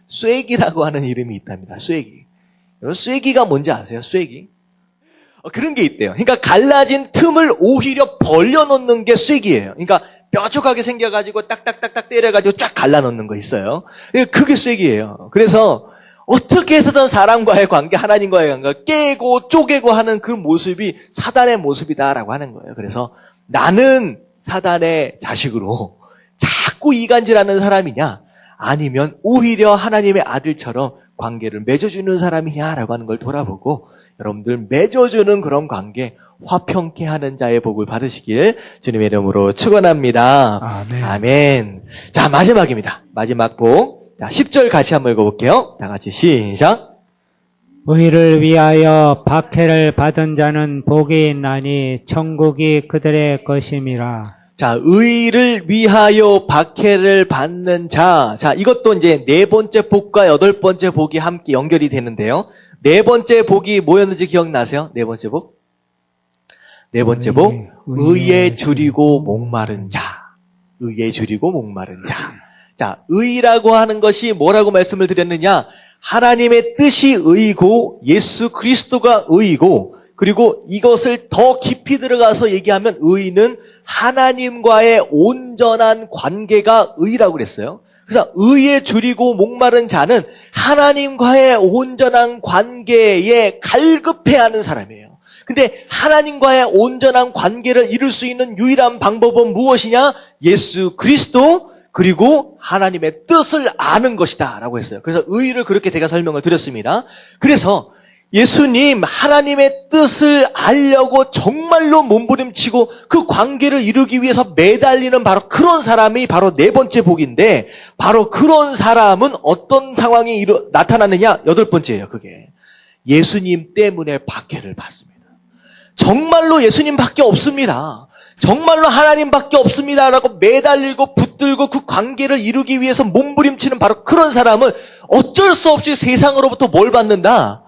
쐐기라고 하는 이름이 있답니다. 쐐기. 여러분, 쐐기가 뭔지 아세요? 쐐기? 그런 게 있대요. 그러니까 갈라진 틈을 오히려 벌려놓는 게 쐐기예요. 그러니까 뾰족하게 생겨가지고 딱딱딱딱 때려가지고 쫙 갈라놓는 거 있어요. 그게 쐐기예요. 그래서 어떻게 해서든 사람과의 관계, 하나님과의 관계 깨고 쪼개고 하는 그 모습이 사단의 모습이다라고 하는 거예요. 그래서 나는 사단의 자식으로 자꾸 이간질하는 사람이냐, 아니면 오히려 하나님의 아들처럼 관계를 맺어주는 사람이냐라고 하는 걸 돌아보고 여러분들 맺어주는 그런 관계, 화평케 하는 자의 복을 받으시길 주님의 이름으로 축원합니다. 아멘. 아멘. 자, 마지막입니다. 마지막 복. 자, 10절 같이 한번 읽어볼게요. 다 같이 시작. 의를 위하여 박해를 받은 자는 복이 있나니 천국이 그들의 것임이라. 자, 의를 위하여 박해를 받는 자. 자, 이것도 이제 네 번째 복과 여덟 번째 복이 함께 연결이 되는데요. 네 번째 복이 뭐였는지 기억나세요? 네 번째 복? 네 번째 복. 의에 줄이고 목마른 자. 의에 줄이고 목마른 자. 자, 의라고 하는 것이 뭐라고 말씀을 드렸느냐? 하나님의 뜻이 의이고 예수 그리스도가 의이고 그리고 이것을 더 깊이 들어가서 얘기하면 의는 하나님과의 온전한 관계가 의라고 그랬어요. 그래서 의에 줄이고 목마른 자는 하나님과의 온전한 관계에 갈급해하는 사람이에요. 근데 하나님과의 온전한 관계를 이룰 수 있는 유일한 방법은 무엇이냐? 예수 그리스도 그리고 하나님의 뜻을 아는 것이다 라고 했어요. 그래서 의를 그렇게 제가 설명을 드렸습니다. 그래서 예수님 하나님의 뜻을 알려고 정말로 몸부림치고 그 관계를 이루기 위해서 매달리는 바로 그런 사람이 바로 네 번째 복인데 바로 그런 사람은 어떤 상황이 나타나느냐? 여덟 번째예요. 그게 예수님 때문에 박해를 받습니다. 정말로 예수님밖에 없습니다. 정말로 하나님밖에 없습니다라고 매달리고 붙들고 그 관계를 이루기 위해서 몸부림치는 바로 그런 사람은 어쩔 수 없이 세상으로부터 뭘 받는다?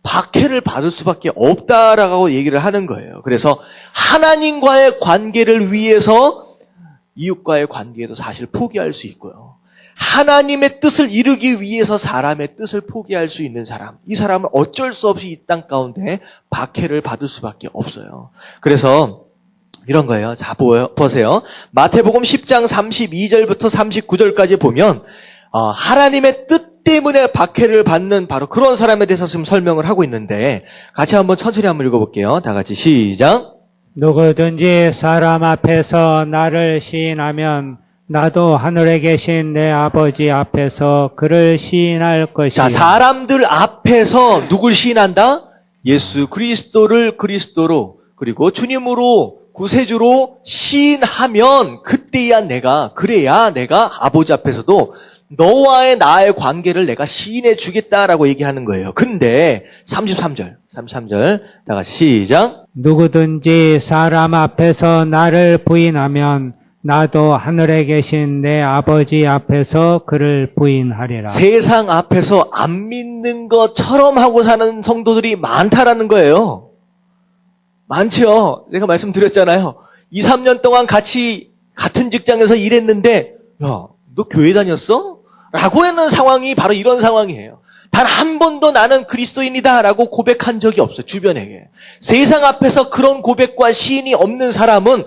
박해를 받을 수밖에 없다라고 얘기를 하는 거예요. 그래서 하나님과의 관계를 위해서 이웃과의 관계도 사실 포기할 수 있고요. 하나님의 뜻을 이루기 위해서 사람의 뜻을 포기할 수 있는 사람, 이 사람은 어쩔 수 없이 이 땅 가운데 박해를 받을 수밖에 없어요. 그래서 이런 거예요. 자, 보세요. 마태복음 10장 32절부터 39절까지 보면 하나님의 뜻 때문에 박해를 받는 바로 그런 사람에 대해서 지금 설명을 하고 있는데 같이 한번 천천히 한번 읽어볼게요. 다 같이 시작. 누구든지 사람 앞에서 나를 시인하면 나도 하늘에 계신 내 아버지 앞에서 그를 시인할 것이요. 자, 사람들 앞에서 누굴 시인한다? 예수 그리스도를 그리스도로 그리고 주님으로 구세주로 시인하면 그래야 내가 아버지 앞에서도 너와의 나의 관계를 내가 시인해 주겠다라고 얘기하는 거예요. 근데 33절 다 같이 시작. 누구든지 사람 앞에서 나를 부인하면 나도 하늘에 계신 내 아버지 앞에서 그를 부인하리라. 세상 앞에서 안 믿는 것처럼 하고 사는 성도들이 많다라는 거예요. 많죠. 제가 말씀드렸잖아요. 2, 3년 동안 같이 같은 직장에서 일했는데 야, 너 교회 다녔어? 라고 하는 상황이 바로 이런 상황이에요. 단 한 번도 나는 그리스도인이다 라고 고백한 적이 없어요. 주변에게. 세상 앞에서 그런 고백과 시인이 없는 사람은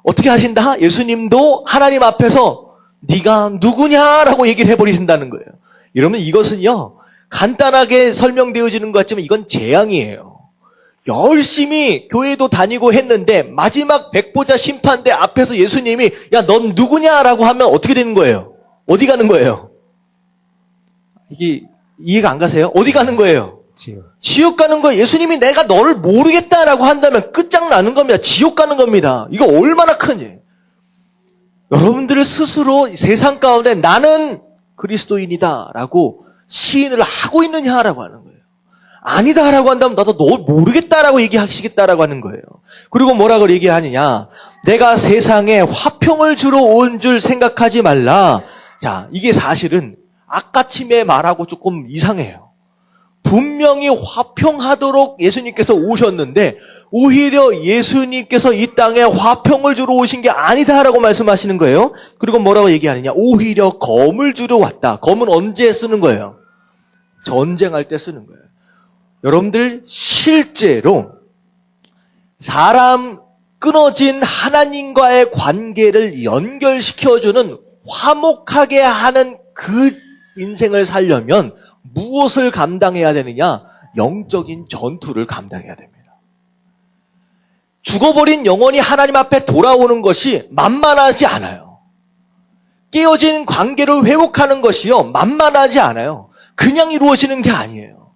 어떻게 하신다? 예수님도 하나님 앞에서 네가 누구냐라고 얘기를 해버리신다는 거예요. 이러면 이것은요. 간단하게 설명되어지는 것 같지만 이건 재앙이에요. 열심히 교회도 다니고 했는데 마지막 백보자 심판대 앞에서 예수님이 야, 넌 누구냐라고 하면 어떻게 되는 거예요? 어디 가는 거예요? 이게 이해가 안 가세요? 어디 가는 거예요? 지옥 가는 거예요. 예수님이 내가 너를 모르겠다라고 한다면 끝장나는 겁니다. 지옥 가는 겁니다. 이거 얼마나 큰지. 여러분들을 스스로 세상 가운데 나는 그리스도인이다라고 시인을 하고 있느냐라고 하는 거예요. 아니다라고 한다면 나도 너 모르겠다라고 얘기하시겠다라고 하는 거예요. 그리고 뭐라고 얘기하느냐. 내가 세상에 화평을 주러 온 줄 생각하지 말라. 자, 이게 사실은 아까침에 말하고 조금 이상해요. 분명히 화평하도록 예수님께서 오셨는데 오히려 예수님께서 이 땅에 화평을 주러 오신 게 아니다라고 말씀하시는 거예요. 그리고 뭐라고 얘기하느냐. 오히려 검을 주러 왔다. 검은 언제 쓰는 거예요? 전쟁할 때 쓰는 거예요. 여러분들 실제로 사람 끊어진 하나님과의 관계를 연결시켜주는 화목하게 하는 그 인생을 살려면 무엇을 감당해야 되느냐? 영적인 전투를 감당해야 됩니다. 죽어버린 영혼이 하나님 앞에 돌아오는 것이 만만하지 않아요. 깨어진 관계를 회복하는 것이요 만만하지 않아요. 그냥 이루어지는 게 아니에요.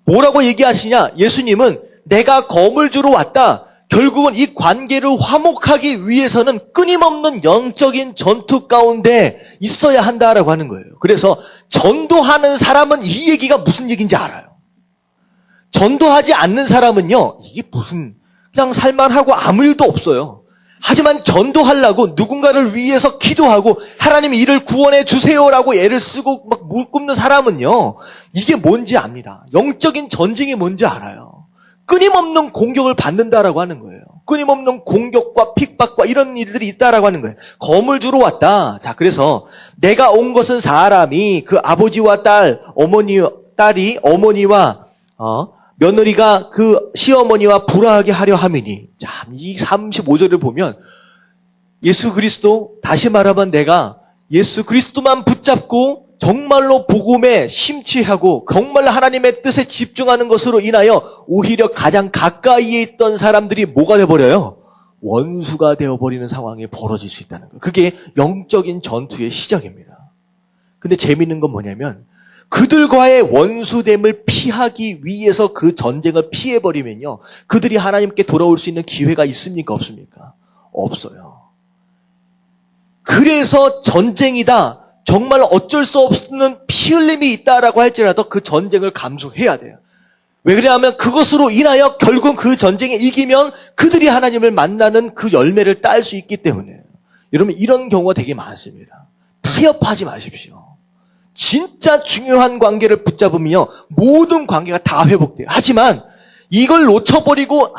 뭐라고 얘기하시냐? 예수님은 내가 검을 주러 왔다. 결국은 이 관계를 화목하기 위해서는 끊임없는 영적인 전투 가운데 있어야 한다라고 하는 거예요. 그래서 전도하는 사람은 이 얘기가 무슨 얘기인지 알아요. 전도하지 않는 사람은요, 이게 무슨 그냥 살만하고 아무 일도 없어요. 하지만 전도하려고 누군가를 위해서 기도하고 하나님 이를 구원해 주세요라고 애를 쓰고 막 묻는 사람은요, 이게 뭔지 압니다. 영적인 전쟁이 뭔지 알아요. 끊임없는 공격을 받는다라고 하는 거예요. 끊임없는 공격과 핍박과 이런 일들이 있다라고 하는 거예요. 검을 주러 왔다. 자, 그래서 내가 온 것은 사람이 그 아버지와 딸이 어머니와 며느리가 그 시어머니와 불화하게 하려 함이니. 참, 이 35절을 보면 예수 그리스도, 다시 말하면 내가 예수 그리스도만 붙잡고 정말로 복음에 심취하고 정말 하나님의 뜻에 집중하는 것으로 인하여 오히려 가장 가까이에 있던 사람들이 뭐가 되어버려요? 원수가 되어버리는 상황이 벌어질 수 있다는 거예요. 그게 영적인 전투의 시작입니다. 근데 재밌는 건 뭐냐면 그들과의 원수됨을 피하기 위해서 그 전쟁을 피해버리면요, 그들이 하나님께 돌아올 수 있는 기회가 있습니까? 없습니까? 없어요. 그래서 전쟁이다. 정말 어쩔 수 없는 피 흘림이 있다라고 할지라도 그 전쟁을 감수해야 돼요. 왜 그러냐면 그것으로 인하여 결국 그 전쟁에 이기면 그들이 하나님을 만나는 그 열매를 딸 수 있기 때문에. 여러분, 이런 경우가 되게 많습니다. 타협하지 마십시오. 진짜 중요한 관계를 붙잡으면요, 모든 관계가 다 회복돼요. 하지만 이걸 놓쳐버리고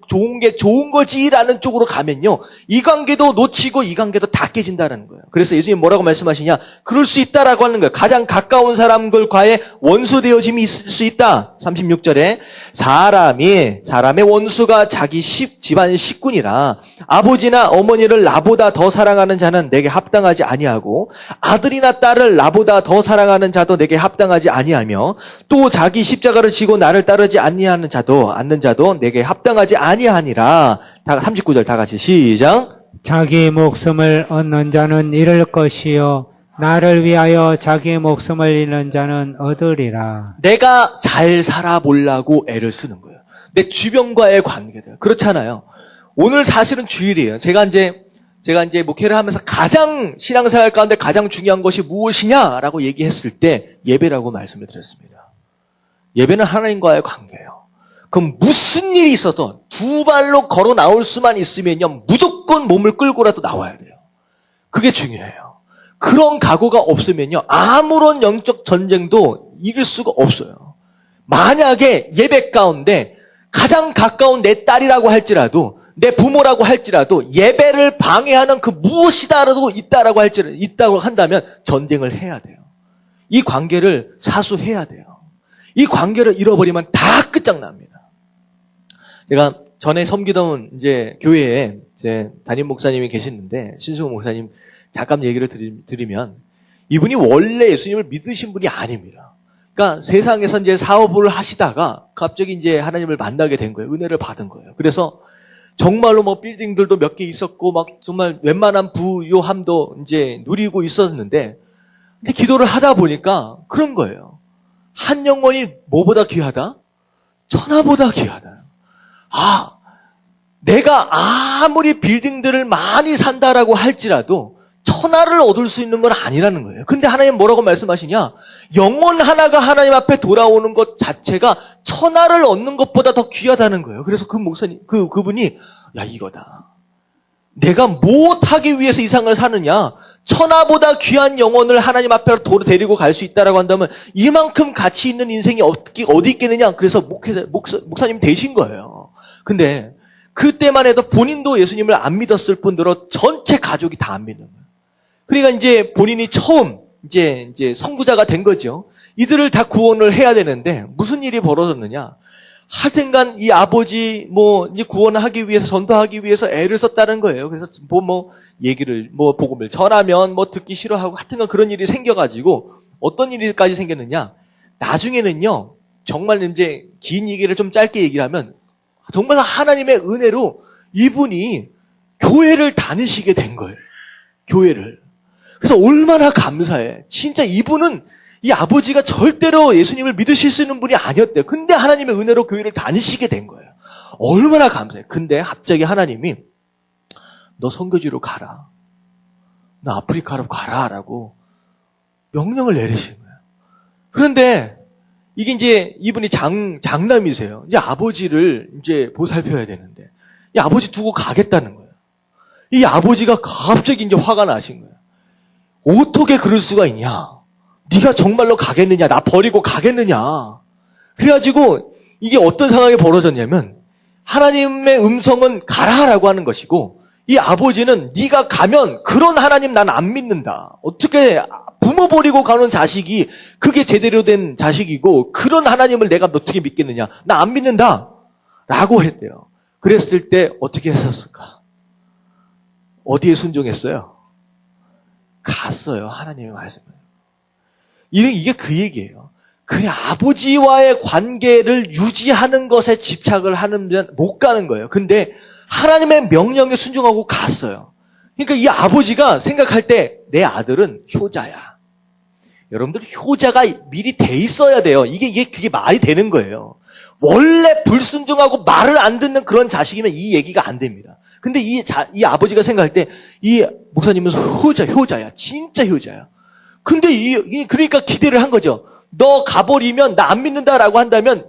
좋은 게 좋은 거지라는 쪽으로 가면요, 이 관계도 놓치고 이 관계도 다 깨진다는 거예요. 그래서 예수님 뭐라고 말씀하시냐? 그럴 수 있다라고 하는 거예요. 가장 가까운 사람들과의 원수 되어짐이 있을 수 있다. 36절에 사람의 원수가 자기 집안 식구니라. 아버지나 어머니를 나보다 더 사랑하는 자는 내게 합당하지 아니하고 아들이나 딸을 나보다 더 사랑하는 자도 내게 합당하지 아니하며 또 자기 십자가를 지고 나를 따르지 않는 자도 내게 합당하지 아니하니라. 39절 다 같이 시작. 자기 목숨을 얻는 자는 잃을 것이요 나를 위하여 자기 목숨을 잃는 자는 얻으리라. 내가 잘 살아보려고 애를 쓰는 거예요. 내 주변과의 관계들. 그렇잖아요. 오늘 사실은 주일이에요. 제가 이제 목회를 하면서 가장 신앙생활 가운데 가장 중요한 것이 무엇이냐라고 얘기했을 때 예배라고 말씀을 드렸습니다. 예배는 하나님과의 관계예요. 그럼 무슨 일이 있어도 두 발로 걸어 나올 수만 있으면요, 무조건 몸을 끌고라도 나와야 돼요. 그게 중요해요. 그런 각오가 없으면요, 아무런 영적 전쟁도 이길 수가 없어요. 만약에 예배 가운데 가장 가까운 내 딸이라고 할지라도 내 부모라고 할지라도 예배를 방해하는 그 무엇이다라도 있다고 한다면 전쟁을 해야 돼요. 이 관계를 사수해야 돼요. 이 관계를 잃어버리면 다 끝장납니다. 제가 전에 섬기던 이제 교회에 이제 담임 목사님이 계시는데, 신승호 목사님 잠깐 얘기를 드리면 이분이 원래 예수님을 믿으신 분이 아닙니다. 그러니까 세상에서 이제 사업을 하시다가 갑자기 이제 하나님을 만나게 된 거예요. 은혜를 받은 거예요. 그래서 정말로 뭐 빌딩들도 몇 개 있었고 막 정말 웬만한 부요함도 이제 누리고 있었는데, 근데 기도를 하다 보니까 그런 거예요. 한 영혼이 뭐보다 귀하다? 천하보다 귀하다. 내가 아무리 빌딩들을 많이 산다라고 할지라도 천하를 얻을 수 있는 건 아니라는 거예요. 근데 하나님 뭐라고 말씀하시냐? 영혼 하나가 하나님 앞에 돌아오는 것 자체가 천하를 얻는 것보다 더 귀하다는 거예요. 그래서 그 목사님, 그분이, 야, 이거다. 내가 무엇하기 위해서 이 세상을 사느냐? 천하보다 귀한 영혼을 하나님 앞에 데리고 갈 수 있다라고 한다면 이만큼 가치 있는 인생이 어디 있겠느냐? 그래서 목사님 되신 거예요. 근데 그때만 해도 본인도 예수님을 안 믿었을 뿐더러 전체 가족이 다 안 믿는 거예요. 그러니까 이제 본인이 처음 이제 선구자가 된 거죠. 이들을 다 구원을 해야 되는데 무슨 일이 벌어졌느냐? 하여튼간 이 아버지 이제 구원하기 위해서, 전도하기 위해서 애를 썼다는 거예요. 그래서 얘기를 복음을 전하면 듣기 싫어하고 하여튼간 그런 일이 생겨가지고 어떤 일까지 생겼느냐? 나중에는요, 정말 이제 긴 얘기를 좀 짧게 얘기를 하면 정말 하나님의 은혜로 이분이 교회를 다니시게 된 거예요. 교회를. 그래서 얼마나 감사해. 진짜 이분은 이 아버지가 절대로 예수님을 믿으실 수 있는 분이 아니었대요. 근데 하나님의 은혜로 교회를 다니시게 된 거예요. 얼마나 감사해요. 근데 갑자기 하나님이 너 선교지로 가라. 너 아프리카로 가라라고 명령을 내리신 거예요. 그런데 이게 이제 이분이 장남이세요. 이제 아버지를 이제 보살펴야 되는데 이 아버지 두고 가겠다는 거예요. 이 아버지가 갑자기 이제 화가 나신 거예요. 어떻게 그럴 수가 있냐? 네가 정말로 가겠느냐? 나 버리고 가겠느냐? 그래가지고 이게 어떤 상황이 벌어졌냐면 하나님의 음성은 가라라고 하는 것이고 이 아버지는 네가 가면 그런 하나님 난 안 믿는다. 어떻게 부모 버리고 가는 자식이 그게 제대로 된 자식이고 그런 하나님을 내가 어떻게 믿겠느냐? 나 안 믿는다. 라고 했대요. 그랬을 때 어떻게 했었을까? 어디에 순종했어요? 갔어요. 하나님의 말씀을. 이게 그 얘기예요. 그냥 아버지와의 관계를 유지하는 것에 집착을 하면 못 가는 거예요. 근데 하나님의 명령에 순종하고 갔어요. 그러니까 이 아버지가 생각할 때 내 아들은 효자야. 여러분들 효자가 미리 돼 있어야 돼요. 그게 말이 되는 거예요. 원래 불순종하고 말을 안 듣는 그런 자식이면 이 얘기가 안 됩니다. 근데 이 아버지가 생각할 때 이 목사님은 효자야. 진짜 효자야. 근데 그러니까 기대를 한 거죠. 너 가버리면 나 안 믿는다라고 한다면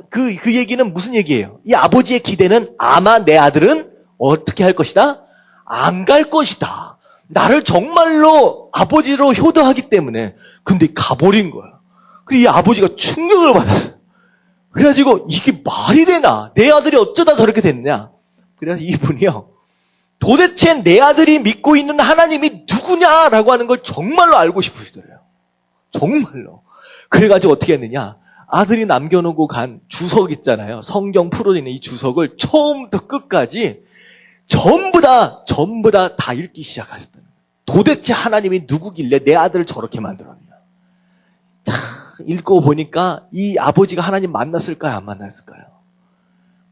그 얘기는 무슨 얘기예요? 이 아버지의 기대는 아마 내 아들은 어떻게 할 것이다? 안 갈 것이다. 나를 정말로 아버지로 효도하기 때문에. 근데 가버린 거야. 그리고 이 아버지가 충격을 받았어요. 그래가지고 이게 말이 되나? 내 아들이 어쩌다 저렇게 됐느냐? 그래서 이분이요. 도대체 내 아들이 믿고 있는 하나님이 누구냐라고 하는 걸 정말로 알고 싶으시더래요. 정말로. 그래가지고 어떻게 했느냐? 아들이 남겨놓고 간 주석 있잖아요. 성경 풀어있는 이 주석을 처음부터 끝까지 전부 다 읽기 시작하셨다는 거예요. 도대체 하나님이 누구길래 내 아들을 저렇게 만들었냐? 다 읽어보니까 이 아버지가 하나님 만났을까요? 안 만났을까요?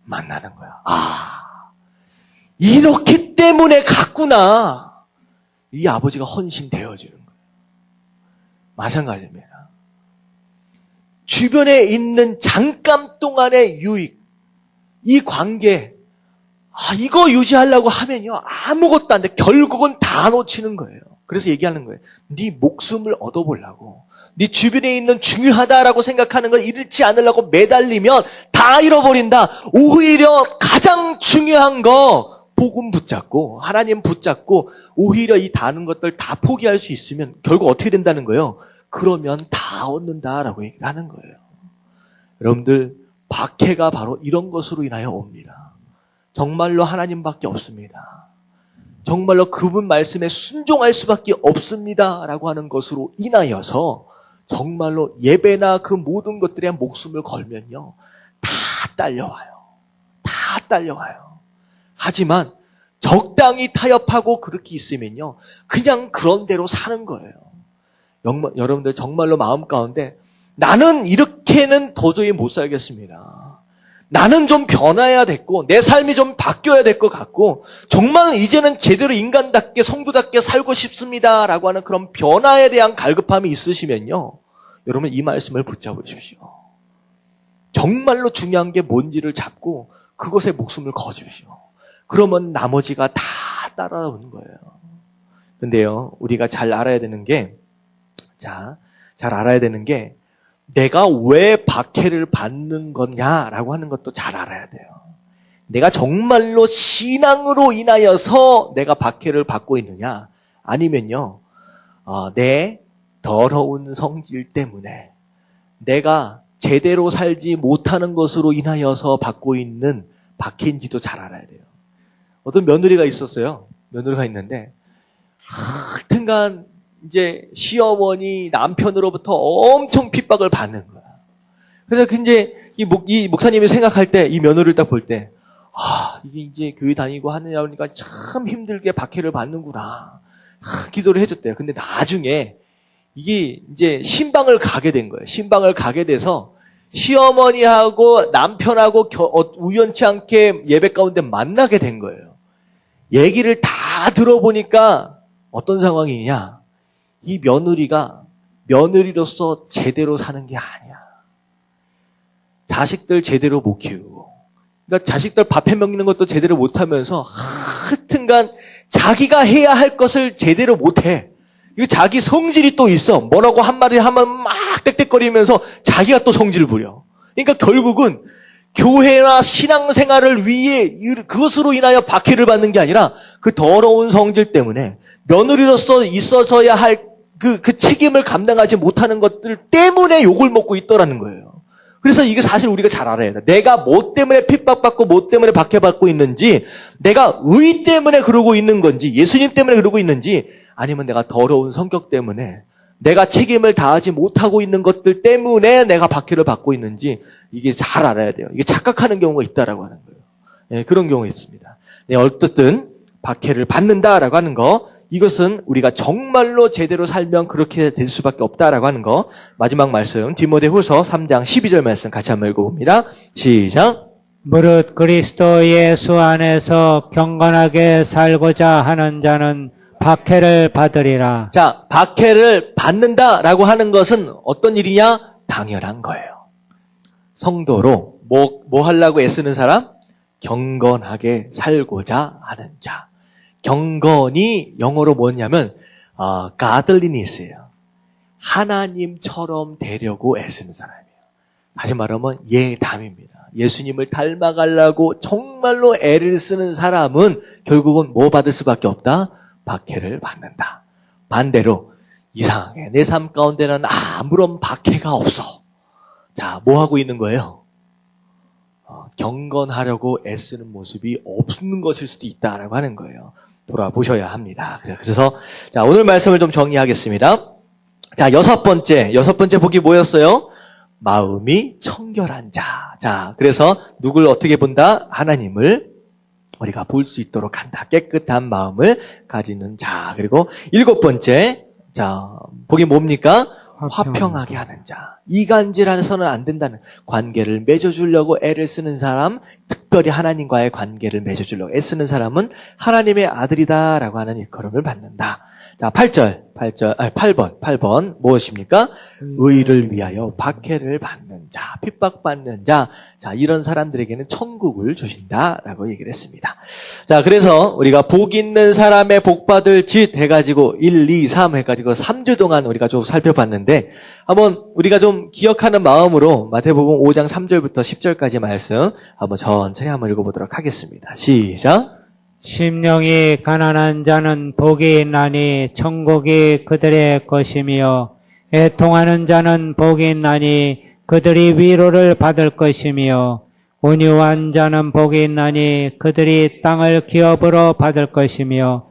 만나는 거야. 이렇기 때문에 갔구나. 이 아버지가 헌신되어지는 거예요. 마찬가지입니다. 주변에 있는 잠깐 동안의 유익, 이 관계, 이거 유지하려고 하면요 아무것도 안 돼. 결국은 다 놓치는 거예요. 그래서 얘기하는 거예요. 네 목숨을 얻어보려고, 네 주변에 있는 중요하다라고 생각하는 걸 잃지 않으려고 매달리면 다 잃어버린다. 오히려 가장 중요한 거 복음 붙잡고 하나님 붙잡고 오히려 이 다른 것들 다 포기할 수 있으면 결국 어떻게 된다는 거예요? 그러면 다 얻는다라고 얘기를 하는 거예요. 여러분들 박해가 바로 이런 것으로 인하여 옵니다. 정말로 하나님밖에 없습니다. 정말로 그분 말씀에 순종할 수밖에 없습니다라고 하는 것으로 인하여서 정말로 예배나 그 모든 것들에 목숨을 걸면요 다 딸려와요. 다 딸려와요. 하지만 적당히 타협하고 그렇게 있으면요 그냥 그런 대로 사는 거예요. 여러분들 정말로 마음 가운데 나는 이렇게는 도저히 못 살겠습니다. 나는 좀 변화해야 됐고 내 삶이 좀 바뀌어야 될 것 같고 정말 이제는 제대로 인간답게 성도답게 살고 싶습니다라고 하는 그런 변화에 대한 갈급함이 있으시면요 여러분 이 말씀을 붙잡으십시오. 정말로 중요한 게 뭔지를 잡고 그것에 목숨을 거십시오. 그러면 나머지가 다 따라오는 거예요. 근데요 우리가 잘 알아야 되는 게 내가 왜 박해를 받는 거냐라고 하는 것도 잘 알아야 돼요. 내가 정말로 신앙으로 인하여서 내가 박해를 받고 있느냐 아니면요 내 더러운 성질 때문에 내가 제대로 살지 못하는 것으로 인하여서 받고 있는 박해인지도 잘 알아야 돼요. 어떤 며느리가 있었어요. 며느리가 있는데 하여튼간 이제 시어머니 남편으로부터 엄청 핍박을 받는 거야. 그래서 이제 이 목사님이 생각할 때 이 며느리를 딱 볼 때 이게 이제 교회 다니고 하느냐 보니까 참 힘들게 박해를 받는구나. 기도를 해줬대요. 근데 나중에 이게 이제 신방을 가게 된 거예요. 신방을 가게 돼서 시어머니하고 남편하고 우연치 않게 예배 가운데 만나게 된 거예요. 얘기를 다 들어보니까 어떤 상황이냐? 이 며느리가 며느리로서 제대로 사는 게 아니야. 자식들 제대로 못 키우고, 그러니까 자식들 밥해 먹는 것도 제대로 못하면서 하여튼간 자기가 해야 할 것을 제대로 못해. 이거 자기 성질이 또 있어. 뭐라고 한마디 하면 막 떽떽거리면서 자기가 또 성질을 부려. 그러니까 결국은 교회나 신앙생활을 위해 그것으로 인하여 박해를 받는 게 아니라 그 더러운 성질 때문에 며느리로서 있어서야 할 그 책임을 감당하지 못하는 것들 때문에 욕을 먹고 있더라는 거예요. 그래서 이게 사실 우리가 잘 알아야 돼. 내가 뭐 때문에 핍박받고 뭐 때문에 박해받고 있는지, 내가 의 때문에 그러고 있는 건지, 예수님 때문에 그러고 있는지, 아니면 내가 더러운 성격 때문에 내가 책임을 다하지 못하고 있는 것들 때문에 내가 박해를 받고 있는지, 이게 잘 알아야 돼요. 이게 착각하는 경우가 있다라고 하는 거예요. 네, 그런 경우가 있습니다. 네, 어쨌든 박해를 받는다라고 하는 거, 이것은 우리가 정말로 제대로 살면 그렇게 될 수밖에 없다라고 하는 거. 마지막 말씀 디모데후서 3장 12절 말씀 같이 한번 읽어봅니다. 시작. 무릇 그리스도 예수 안에서 경건하게 살고자 하는 자는 박해를 받으리라. 자, 박해를 받는다라고 하는 것은 어떤 일이냐? 당연한 거예요. 성도로 뭐 하려고 애쓰는 사람? 경건하게 살고자 하는 자. 경건이 영어로 뭐냐면 godliness예요. 하나님처럼 되려고 애쓰는 사람이에요. 다시 말하면 예담입니다. 예수님을 닮아가려고 정말로 애를 쓰는 사람은 결국은 뭐 받을 수밖에 없다? 박해를 받는다. 반대로 이상하게 내 삶 가운데는 아무런 박해가 없어. 자, 뭐 하고 있는 거예요? 경건하려고 애쓰는 모습이 없는 것일 수도 있다라고 하는 거예요. 돌아보셔야 합니다. 그래서 자, 오늘 말씀을 좀 정리하겠습니다. 자, 여섯 번째 복이 뭐였어요? 마음이 청결한 자. 자, 그래서 누굴 어떻게 본다? 하나님을 우리가 볼 수 있도록 한다. 깨끗한 마음을 가지는 자. 그리고 일곱 번째, 자, 복이 뭡니까? 화평하게 하는 자. 이간질해서는 안 된다는, 관계를 맺어주려고 애를 쓰는 사람, 특별히 하나님과의 관계를 맺어주려고 애쓰는 사람은 하나님의 아들이다라고 하는 일컬음을 받는다. 자, 8번 무엇입니까? 의를 위하여 박해를 받는 자, 핍박받는 자. 자, 이런 사람들에게는 천국을 주신다라고 얘기를 했습니다. 자, 그래서 우리가 복 있는 사람의 복 받을 짓 해가지고 1, 2, 3 해가지고 3주 동안 우리가 좀 살펴봤는데, 한번 우리가 좀 기억하는 마음으로 마태복음 5장 3절부터 10절까지 말씀 한번 천천히 한번 읽어보도록 하겠습니다. 시작. 심령이 가난한 자는 복이 있나니 천국이 그들의 것이며, 애통하는 자는 복이 있나니 그들이 위로를 받을 것이며, 온유한 자는 복이 있나니 그들이 땅을 기업으로 받을 것이며,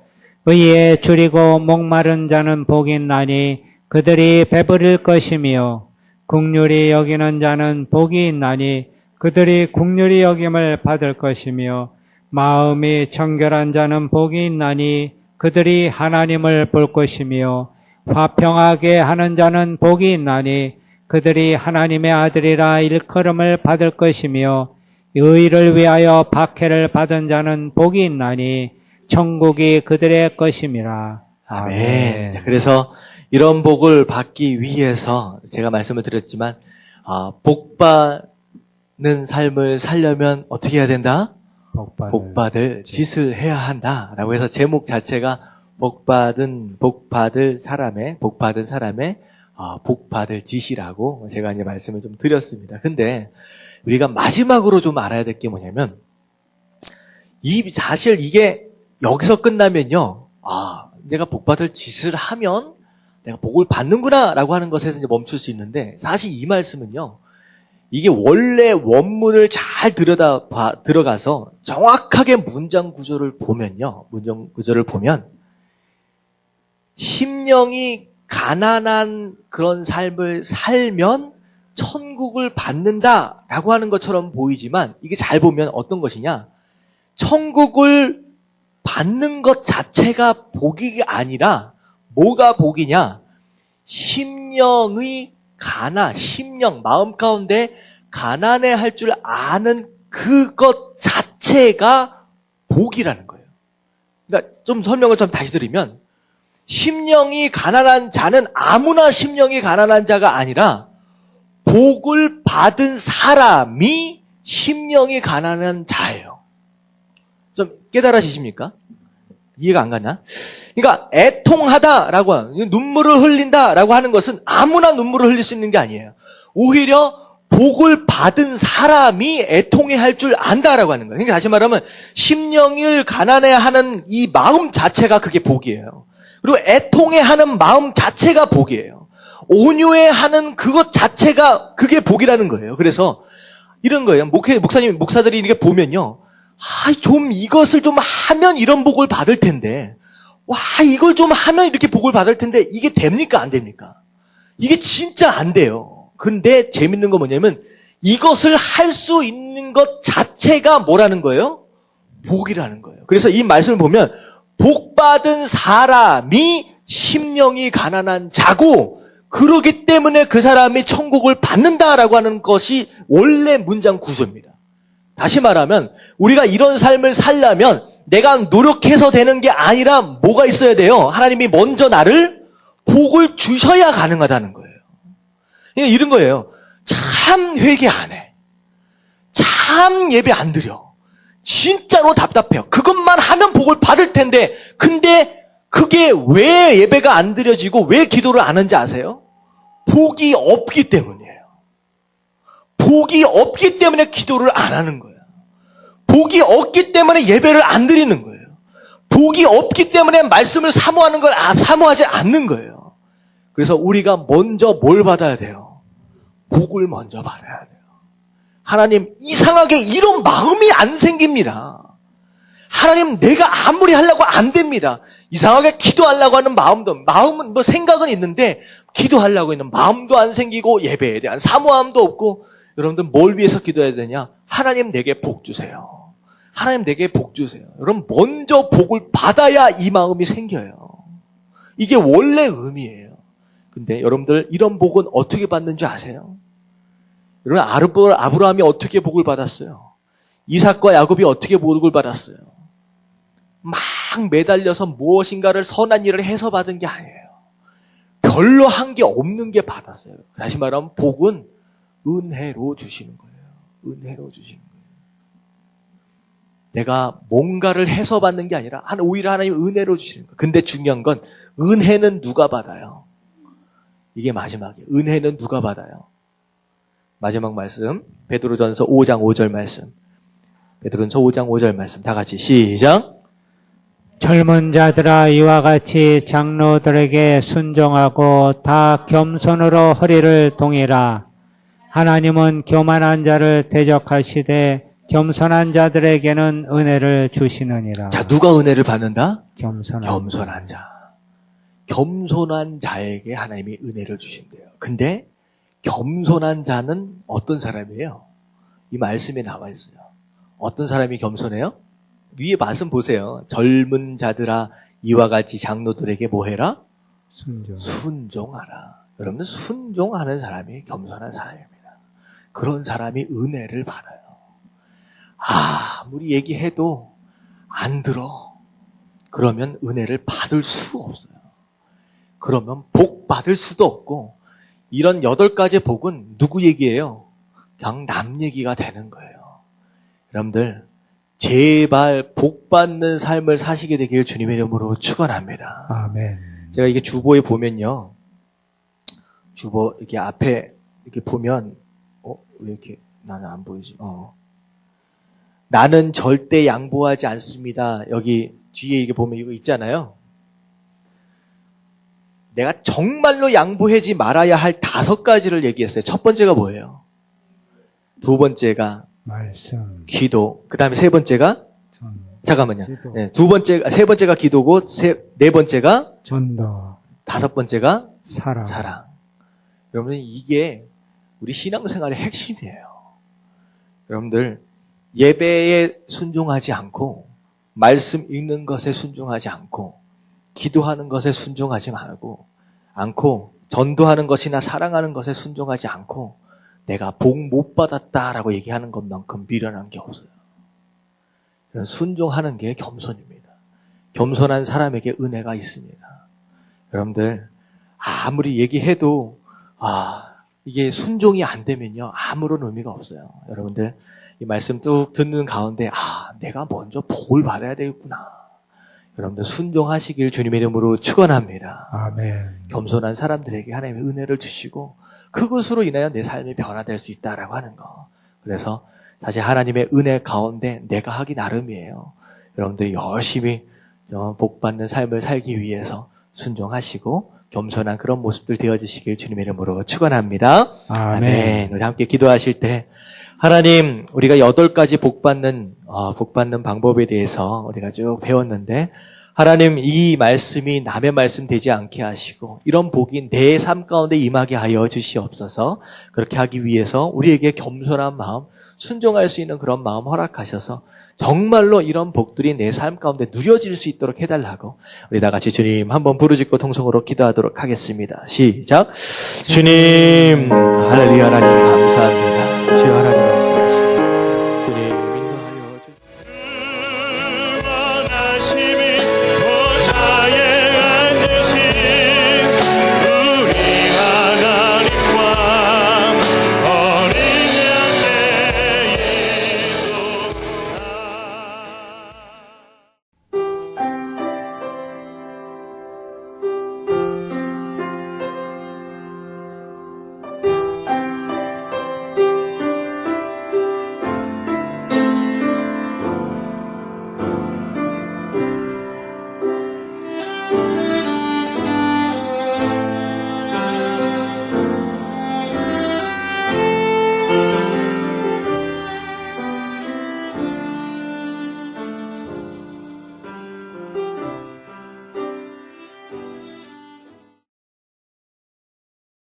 의에 줄이고 목마른 자는 복이 있나니 그들이 배부릴 것이며, 긍휼히 여기는 자는 복이 있나니 그들이 긍휼히 여김을 받을 것이며, 마음이 청결한 자는 복이 있나니 그들이 하나님을 볼 것이며, 화평하게 하는 자는 복이 있나니 그들이 하나님의 아들이라 일컬음을 받을 것이며, 의를 위하여 박해를 받은 자는 복이 있나니 천국이 그들의 것임이라. 아멘. 자, 그래서 이런 복을 받기 위해서 제가 말씀을 드렸지만, 복 받는 삶을 살려면 어떻게 해야 된다? 복 받을 짓을 해야 한다라고 해서 제목 자체가 복 받을 사람의 복 받을 짓이라고 제가 이제 말씀을 좀 드렸습니다. 근데 우리가 마지막으로 좀 알아야 될 게 뭐냐면, 사실 이게 여기서 끝나면요, 내가 복 받을 짓을 하면 내가 복을 받는구나라고 하는 것에서 이제 멈출 수 있는데, 사실 이 말씀은요, 이게 원래 원문을 잘 들어가서 정확하게 문장 구조를 보면 심령이 가난한 그런 삶을 살면 천국을 받는다라고 하는 것처럼 보이지만, 이게 잘 보면 어떤 것이냐? 천국을 받는 것 자체가 복이 아니라 뭐가 복이냐? 심령, 마음 가운데 가난해 할 줄 아는 그것 자체가 복이라는 거예요. 그러니까 좀 설명을 좀 다시 드리면, 심령이 가난한 자는 아무나 심령이 가난한 자가 아니라 복을 받은 사람이 심령이 가난한 자예요. 좀 깨달아지십니까? 이해가 안 가나? 그러니까 애통하다라고 하는, 눈물을 흘린다라고 하는 것은 아무나 눈물을 흘릴 수 있는 게 아니에요. 오히려 복을 받은 사람이 애통해할 줄 안다라고 하는 거예요. 그러니까 다시 말하면 심령을 가난해하는 이 마음 자체가 그게 복이에요. 그리고 애통해하는 마음 자체가 복이에요. 온유해하는 그것 자체가 그게 복이라는 거예요. 그래서 이런 거예요. 목사들이 이렇게 보면요, 좀 이것을 좀 하면 이런 복을 받을 텐데, 이걸 좀 하면 이렇게 복을 받을 텐데 이게 됩니까? 안 됩니까? 이게 진짜 안 돼요. 근데 재밌는 건 뭐냐면 이것을 할 수 있는 것 자체가 뭐라는 거예요? 복이라는 거예요. 그래서 이 말씀을 보면 복 받은 사람이 심령이 가난한 자고, 그러기 때문에 그 사람이 천국을 받는다라고 하는 것이 원래 문장 구조입니다. 다시 말하면 우리가 이런 삶을 살려면 내가 노력해서 되는 게 아니라 뭐가 있어야 돼요? 하나님이 먼저 나를 복을 주셔야 가능하다는 거예요. 그러니까 이런 거예요. 참 회개 안 해. 참 예배 안 드려. 진짜로 답답해요. 그것만 하면 복을 받을 텐데, 근데 그게 왜 예배가 안 드려지고 왜 기도를 안 하는지 아세요? 복이 없기 때문이에요. 복이 없기 때문에 기도를 안 하는 거예요. 복이 없기 때문에 예배를 안 드리는 거예요. 복이 없기 때문에 말씀을 사모하지 않는 거예요. 그래서 우리가 먼저 뭘 받아야 돼요? 복을 먼저 받아야 돼요. 하나님, 이상하게 이런 마음이 안 생깁니다. 하나님, 내가 아무리 하려고 안 됩니다. 이상하게 기도하려고 하는 마음은 생각은 있는데 기도하려고 있는 마음도 안 생기고 예배에 대한 사모함도 없고. 여러분들 뭘 위해서 기도해야 되냐? 하나님, 내게 복 주세요. 하나님, 내게 복 주세요. 여러분, 먼저 복을 받아야 이 마음이 생겨요. 이게 원래 의미예요. 근데 여러분들 이런 복은 어떻게 받는 줄 아세요? 여러분, 아브라함이 어떻게 복을 받았어요? 이삭과 야곱이 어떻게 복을 받았어요? 막 매달려서 무엇인가를 선한 일을 해서 받은 게 아니에요. 별로 한 게 없는 게 받았어요. 다시 말하면 복은 은혜로 주시는 거예요. 은혜로 주시는 거예요. 내가 뭔가를 해서 받는 게 아니라 오히려 하나님 은혜로 주시는 거예요. 근데 중요한 건 은혜는 누가 받아요? 이게 마지막이에요. 은혜는 누가 받아요? 마지막 말씀, 베드로전서 5장 5절 말씀. 베드로전서 5장 5절 말씀 다 같이 시작. 젊은 자들아, 이와 같이 장로들에게 순종하고 다 겸손으로 허리를 동이라. 하나님은 교만한 자를 대적하시되 겸손한 자들에게는 은혜를 주시느니라. 자, 누가 은혜를 받는다? 겸손한 자. 겸손한 자에게 하나님이 은혜를 주신대요. 근데 겸손한 자는 어떤 사람이에요? 이 말씀에 나와 있어요. 어떤 사람이 겸손해요? 위에 말씀 보세요. 젊은 자들아, 이와 같이 장로들에게 뭐 해라? 순종하라. 여러분들, 순종하는 사람이 겸손한 사람입니다. 그런 사람이 은혜를 받아요. 아무리 얘기해도 안 들어. 그러면 은혜를 받을 수 없어요. 그러면 복 받을 수도 없고, 이런 8가지 복은 누구 얘기예요? 그냥 남 얘기가 되는 거예요. 여러분들, 제발 복 받는 삶을 사시게 되길 주님의 이름으로 축원합니다. 아멘. 제가 이게 주보에 보면요, 주보 이렇게 앞에 이렇게 보면 왜 이렇게 나는 안 보이지? 나는 절대 양보하지 않습니다. 여기 뒤에 이게 보면 이거 있잖아요. 내가 정말로 양보하지 말아야 할 5가지를 얘기했어요. 첫 번째가 뭐예요? 두 번째가 말씀, 기도. 그 다음에 세 번째가 잠깐만요. 기도. 네, 세 번째가 기도고, 네 번째가 전도, 5번째가 사랑. 여러분, 이게 우리 신앙생활의 핵심이에요. 여러분들, 예배에 순종하지 않고, 말씀 읽는 것에 순종하지 않고, 기도하는 것에 순종하지 않고, 전도하는 것이나 사랑하는 것에 순종하지 않고, 내가 복 못 받았다라고 얘기하는 것만큼 미련한 게 없어요. 순종하는 게 겸손입니다. 겸손한 사람에게 은혜가 있습니다. 여러분들 아무리 얘기해도 이게 순종이 안 되면요 아무런 의미가 없어요. 여러분들 이 말씀 뚝 듣는 가운데 내가 먼저 복을 받아야 되겠구나. 여러분들 순종하시길 주님의 이름으로 축원합니다. 아멘. 겸손한 사람들에게 하나님의 은혜를 주시고 그것으로 인하여 내 삶이 변화될 수 있다라고 하는 거. 그래서 사실 하나님의 은혜 가운데 내가 하기 나름이에요. 여러분들 열심히 복 받는 삶을 살기 위해서 순종하시고 겸손한 그런 모습들 되어지시길 주님의 이름으로 축원합니다. 아멘. 우리 함께 기도하실 때 하나님 우리가 8가지 복 받는 방법에 대해서 우리가 쭉 배웠는데 하나님 이 말씀이 남의 말씀 되지 않게 하시고 이런 복이 내 삶 가운데 임하게 하여 주시옵소서. 그렇게 하기 위해서 우리에게 겸손한 마음, 순종할 수 있는 그런 마음 허락하셔서 정말로 이런 복들이 내 삶 가운데 누려질 수 있도록 해달라고 우리 다 같이 주님 한번 부르짖고 통성으로 기도하도록 하겠습니다. 시작. 주님 할렐루야. 하나님 감사합니다. 주여 하나님